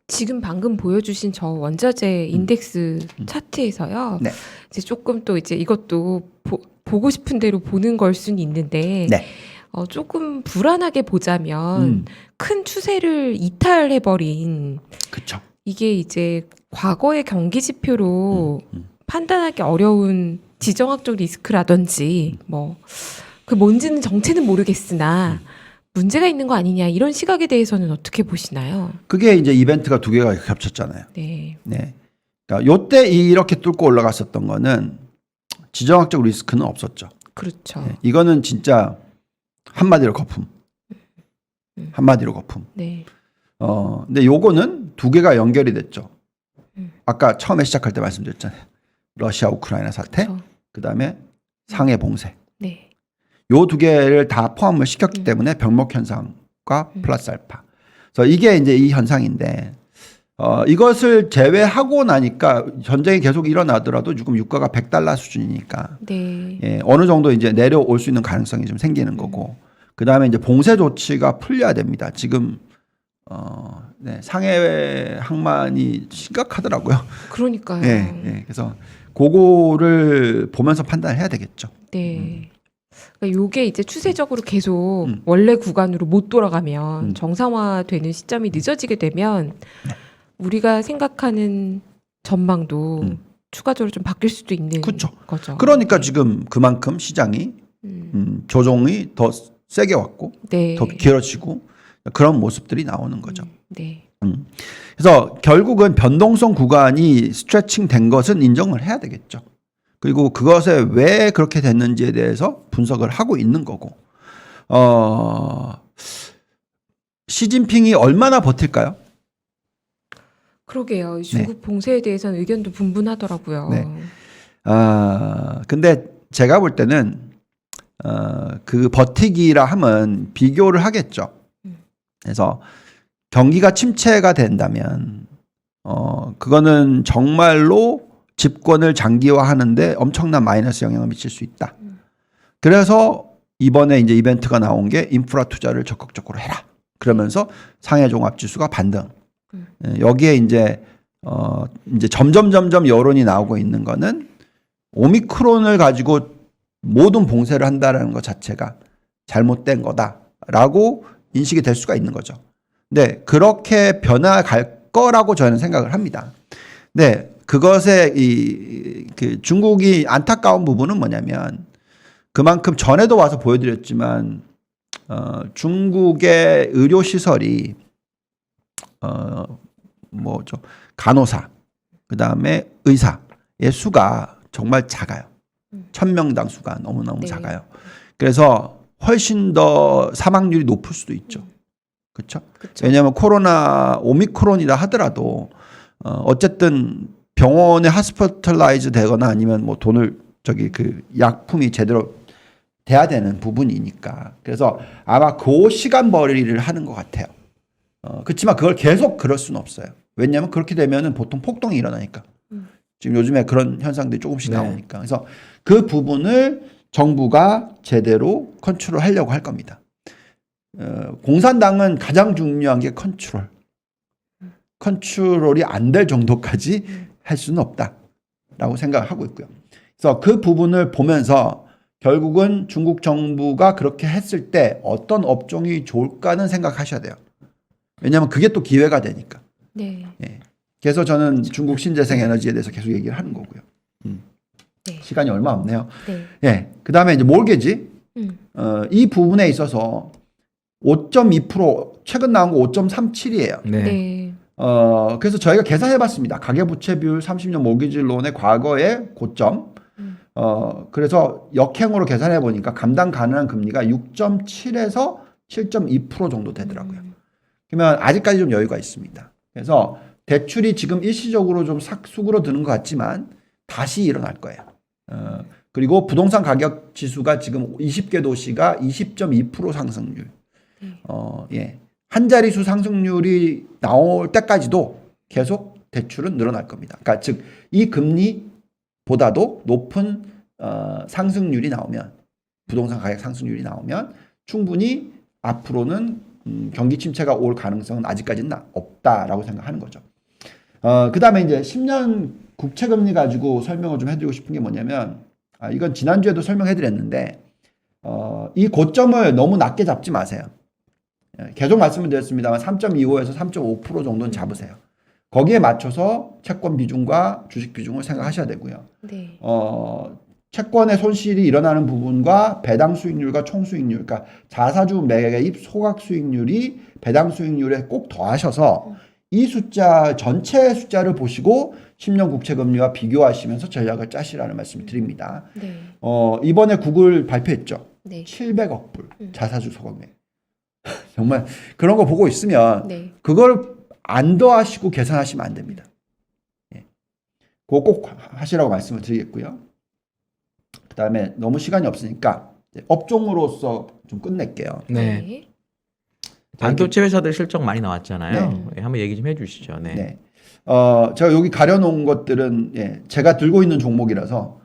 지금 방금 보여주신 저 원자재 인덱스 차트에서요. 네. 이제 조금 또 이제 이것도 보고 싶은 대로 보는 걸 수는 있는데 네. 조금 불안하게 보자면 큰 추세를 이탈해버린 그렇죠. 이게 이제 과거의 경기 지표로 판단하기 어려운 지정학적 리스크라든지 뭐 그 뭔지는 정체는 모르겠으나 문제가 있는 거 아니냐 이런 시각에 대해서는 어떻게 보시나요? 그게 이제 이벤트가 두 개가 겹쳤잖아요. 네. 네. 그러니까 요때 이렇게 뚫고 올라갔었던 거는 지정학적 리스크는 없었죠. 그렇죠. 네. 이거는 진짜 한마디로 거품. 한마디로 거품. 네. 근데 요거는 두 개가 연결이 됐죠. 아까 처음에 시작할 때 말씀드렸잖아요. 러시아 우크라이나 사태, 그렇죠. 그다음에 상해 봉쇄. 네. 요 두 개를 다 포함을 시켰기 때문에 병목 현상과 플러스 알파. 그래서 이게 이제 이 현상인데 이것을 제외하고 나니까 전쟁이 계속 일어나더라도 지금 유가가 $100 수준이니까 네. 예, 어느 정도 이제 내려올 수 있는 가능성이 좀 생기는 거고 그다음에 이제 봉쇄 조치가 풀려야 됩니다. 지금 네, 상해 항만이 심각하더라고요. 그러니까요. 예, 예. 그래서 그거를 보면서 판단해야 되겠죠. 네. 그러니까 요게 이제 추세적으로 계속 원래 구간으로 못 돌아가면 정상화되는 시점이 늦어지게 되면 우리가 생각하는 전망도 추가적으로 좀 바뀔 수도 있는 그쵸. 거죠. 그러니까 지금 그만큼 시장이 조정이 더 세게 왔고 네. 더 길어지고 그런 모습들이 나오는 거죠. 네. 그래서 결국은 변동성 구간이 스트레칭 된 것은 인정을 해야 되겠죠. 그리고 그것에 왜 그렇게 됐는지에 대해서 분석을 하고 있는 거고 시진핑이 얼마나 버틸까요? 그러게요. 중국 봉쇄에 대해서는 의견도 분분하더라고요. 네. 근데 제가 볼 때는 그 버티기라 함은 비교를 하겠죠. 그래서 경기가 침체가 된다면 그거는 정말로 집권을 장기화하는데 엄청난 마이너스 영향을 미칠 수 있다. 그래서 이번에 이제 이벤트가 나온 게 인프라 투자를 적극적으로 해라. 그러면서 상해 종합지수가 반등. 여기에 이제 점점 여론이 나오고 있는 거는 오미크론을 가지고 모든 봉쇄를 한다라는 것 자체가 잘못된 거다라고 인식이 될 수가 있는 거죠. 근데 그렇게 변화갈 거라고 저는 생각을 합니다. 네, 그것에 그 중국이 안타까운 부분은 뭐냐면 그만큼 전에도 와서 보여드렸지만 중국의 의료 시설이 간호사 그다음에 의사의 수가 정말 작아요. 1000명당 수가 너무너무 네. 작아요. 그래서 훨씬 더 사망률이 높을 수도 있죠. 그렇죠? 왜냐하면 코로나 오미크론이라 하더라도 어쨌든 병원에 하스피탈라이즈 되거나 아니면 뭐 돈을 그 약품이 제대로 돼야 되는 부분이니까. 그래서 아마 그 시간 벌이를 하는 것 같아요. 그렇지만 그걸 계속 그럴 수는 없어요. 왜냐하면 그렇게 되면은 보통 폭동이 일어나니까. 지금 요즘에 그런 현상들이 조금씩 나오니까. 그래서 그 부분을 정부가 제대로 컨트롤하려고 할 겁니다. 공산당은 가장 중요한 게 컨트롤이 안 될 정도까지 할 수는 없다라고 생각하고 있고요. 그래서 그 부분을 보면서 결국은 중국 정부가 그렇게 했을 때 어떤 업종이 좋을까는 생각하셔야 돼요. 왜냐하면 그게 또 기회가 되니까. 네. 예. 그래서 저는 중국 신재생 에너지에 대해서 계속 얘기를 하는 거고요. 네. 시간이 얼마 없네요. 네. 예. 그 다음에 이제 몰개지. 이 부분에 있어서 5.2% 최근 나온 거 5.37이에요. 네. 네. 그래서 저희가 계산해 봤습니다. 가계부채 비율 30년 모기지 론의 과거의 고점. 그래서 역행으로 계산해 보니까 감당 가능한 금리가 6.7에서 7.2% 정도 되더라고요. 그러면 아직까지 좀 여유가 있습니다. 그래서 대출이 지금 일시적으로 좀 삭수그러 드는 것 같지만 다시 일어날 거예요. 그리고 부동산 가격 지수가 지금 20개 도시가 20.2% 상승률. 예. 한 자릿수 상승률이 나올 때까지도 계속 대출은 늘어날 겁니다. 그러니까 즉 이 금리보다도 높은 상승률이 나오면 부동산 가격 상승률이 나오면 충분히 앞으로는 경기 침체가 올 가능성은 아직까지는 없다라고 생각하는 거죠. 그 다음에 이제 10년 국채금리 가지고 설명을 좀 해드리고 싶은 게 뭐냐면 이건 지난주에도 설명해드렸는데 이 고점을 너무 낮게 잡지 마세요. 계속 말씀을 드렸습니다만 3.25에서 3.5% 정도는 잡으세요. 거기에 맞춰서 채권 비중과 주식 비중을 생각하셔야 되고요. 네. 채권의 손실이 일어나는 부분과 배당 수익률과 총 수익률, 그러니까 자사주 매입 소각 수익률이 배당 수익률에 꼭 더하셔서 이 숫자 전체 숫자를 보시고 10년 국채 금리와 비교하시면서 전략을 짜시라는 말씀을 드립니다. 네. 이번에 구글 발표했죠. 네. 700억 불 자사주 소각 매입. 정말 그런 거 보고 있으면 네. 그걸 안 더하시고 계산하시면 안 됩니다. 예. 그거 꼭 하시라고 말씀을 드리겠고요. 그 다음에 너무 시간이 없으니까 업종으로서 좀 끝낼게요. 네. 반도체 회사들 실적 많이 나왔잖아요. 예, 한번 얘기 좀 해주시죠. 네. 네. 제가 여기 가려놓은 것들은 제가 들고 있는 종목이라서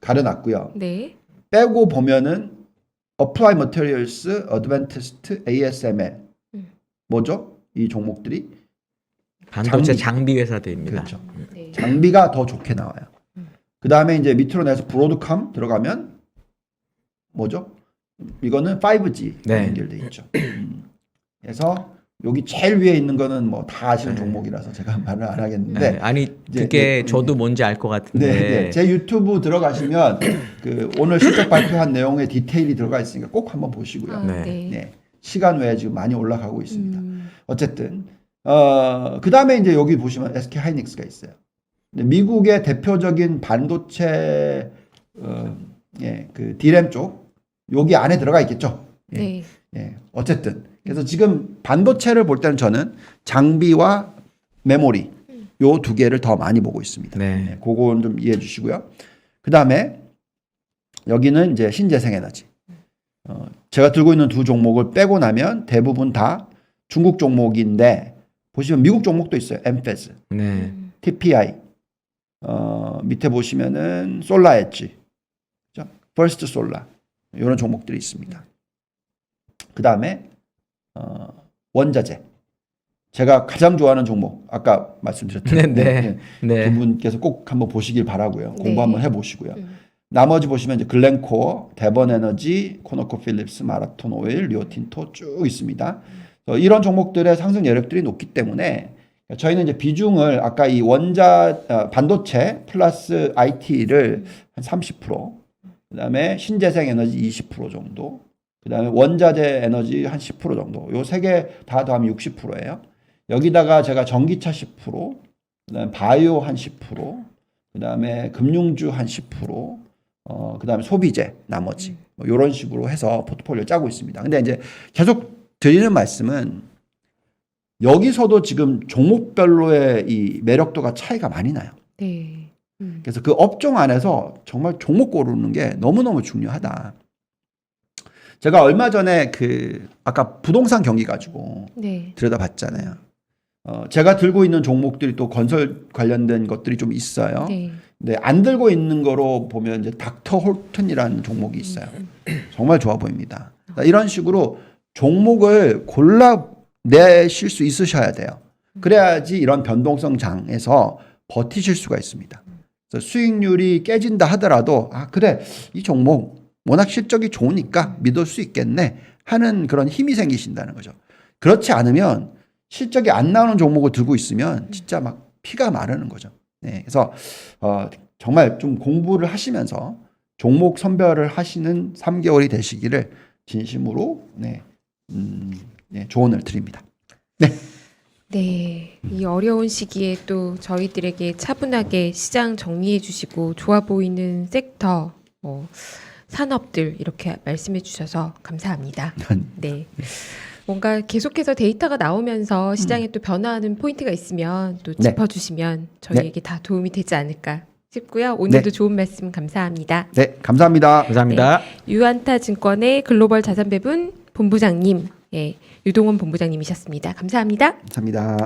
가려놨고요. 네. 빼고 보면은 Applied Materials, Advanced ASML 뭐죠? 이 종목들이 반도체 장비 회사들입니다. 그렇죠. 네. 장비가 더 좋게 나와요. 그 다음에 이제 밑으로 내서 브로드컴 들어가면 뭐죠? 이거는 5G 네. 연결돼 있죠. 그래서 여기 제일 위에 있는 거는 뭐 다 아시는 종목이라서 제가 말을 안 하겠는데 네. 아니 그게 저도 뭔지 알 것 같은데. 제 유튜브 들어가시면 그 오늘 실적 발표한 내용의 디테일이 들어가 있으니까 꼭 한번 보시고요. 네. 네. 시간 외에 지금 많이 올라가고 있습니다. 어쨌든 그 다음에 이제 여기 보시면 SK 하이닉스가 있어요. 미국의 대표적인 반도체 그 디램 쪽 여기 안에 들어가 있겠죠. 예. 네. 예. 어쨌든 그래서 지금 반도체를 볼 때는 저는 장비와 메모리 요 두 개를 더 많이 보고 있습니다. 네. 예, 그건 좀 이해해 주시고요. 그 다음에 여기는 이제 신재생 에너지. 제가 들고 있는 두 종목을 빼고 나면 대부분 다 중국 종목인데 보시면 미국 종목도 있어요. 엠페스, 네. TPI, 밑에 보시면은 솔라 엣지, 퍼스트 솔라 이런 종목들이 있습니다. 그 다음에 원자재. 제가 가장 좋아하는 종목 아까 말씀드렸죠. 네, 네. 네. 두 분께서 꼭 한번 보시길 바라고요. 공부 네. 한번 해보시고요. 나머지 보시면 이제 글렌코어, 대번에너지, 코노코필립스, 마라톤 오일, 리오틴토 쭉 있습니다. 이런 종목들의 상승 여력들이 높기 때문에 저희는 이제 비중을 아까 이 반도체 플러스 IT를 한 30%, 그다음에 신재생 에너지 20% 정도, 그다음에 원자재 에너지 한 10% 정도. 요 세 개 다 더하면 60%예요. 여기다가 제가 전기차 10%, 그다음에 바이오 한 10%, 그다음에 금융주 한 10%, 그다음에 소비재 나머지 뭐 이런 식으로 해서 포트폴리오 짜고 있습니다. 근데 이제 계속 드리는 말씀은 여기서도 지금 종목별로의 이 매력도가 차이가 많이 나요. 네. 그래서 그 업종 안에서 정말 종목 고르는 게 너무너무 중요하다. 제가 얼마 전에 아까 부동산 경기 가지고 네. 들여다봤잖아요. 제가 들고 있는 종목들이 또 건설 관련된 것들이 좀 있어요. 네. 근데 안 들고 있는 거로 보면 이제 닥터 홀튼이라는 종목이 있어요. 정말 좋아 보입니다. 이런 식으로 종목을 골라내실 수 있으셔야 돼요. 그래야지 이런 변동성 장에서 버티실 수가 있습니다. 그래서 수익률이 깨진다 하더라도 그래 이 종목 워낙 실적이 좋으니까 믿을 수 있겠네 하는 그런 힘이 생기신다는 거죠. 그렇지 않으면 실적이 안 나오는 종목을 들고 있으면 진짜 막 피가 마르는 거죠. 네, 그래서 정말 좀 공부를 하시면서 종목 선별을 하시는 3개월이 되시기를 진심으로 조언을 드립니다. 네. 네, 이 어려운 시기에 또 저희들에게 차분하게 시장 정리해 주시고 좋아 보이는 섹터, 산업들 이렇게 말씀해 주셔서 감사합니다. 네. 뭔가 계속해서 데이터가 나오면서 시장에 또 변화하는 포인트가 있으면 또 네. 짚어주시면 저희에게 다 도움이 되지 않을까 싶고요. 오늘도 네. 좋은 말씀 감사합니다. 네, 감사합니다. 감사합니다. 유안타 증권의 글로벌 자산배분 본부장님, 유동원 본부장님이셨습니다. 감사합니다. 감사합니다.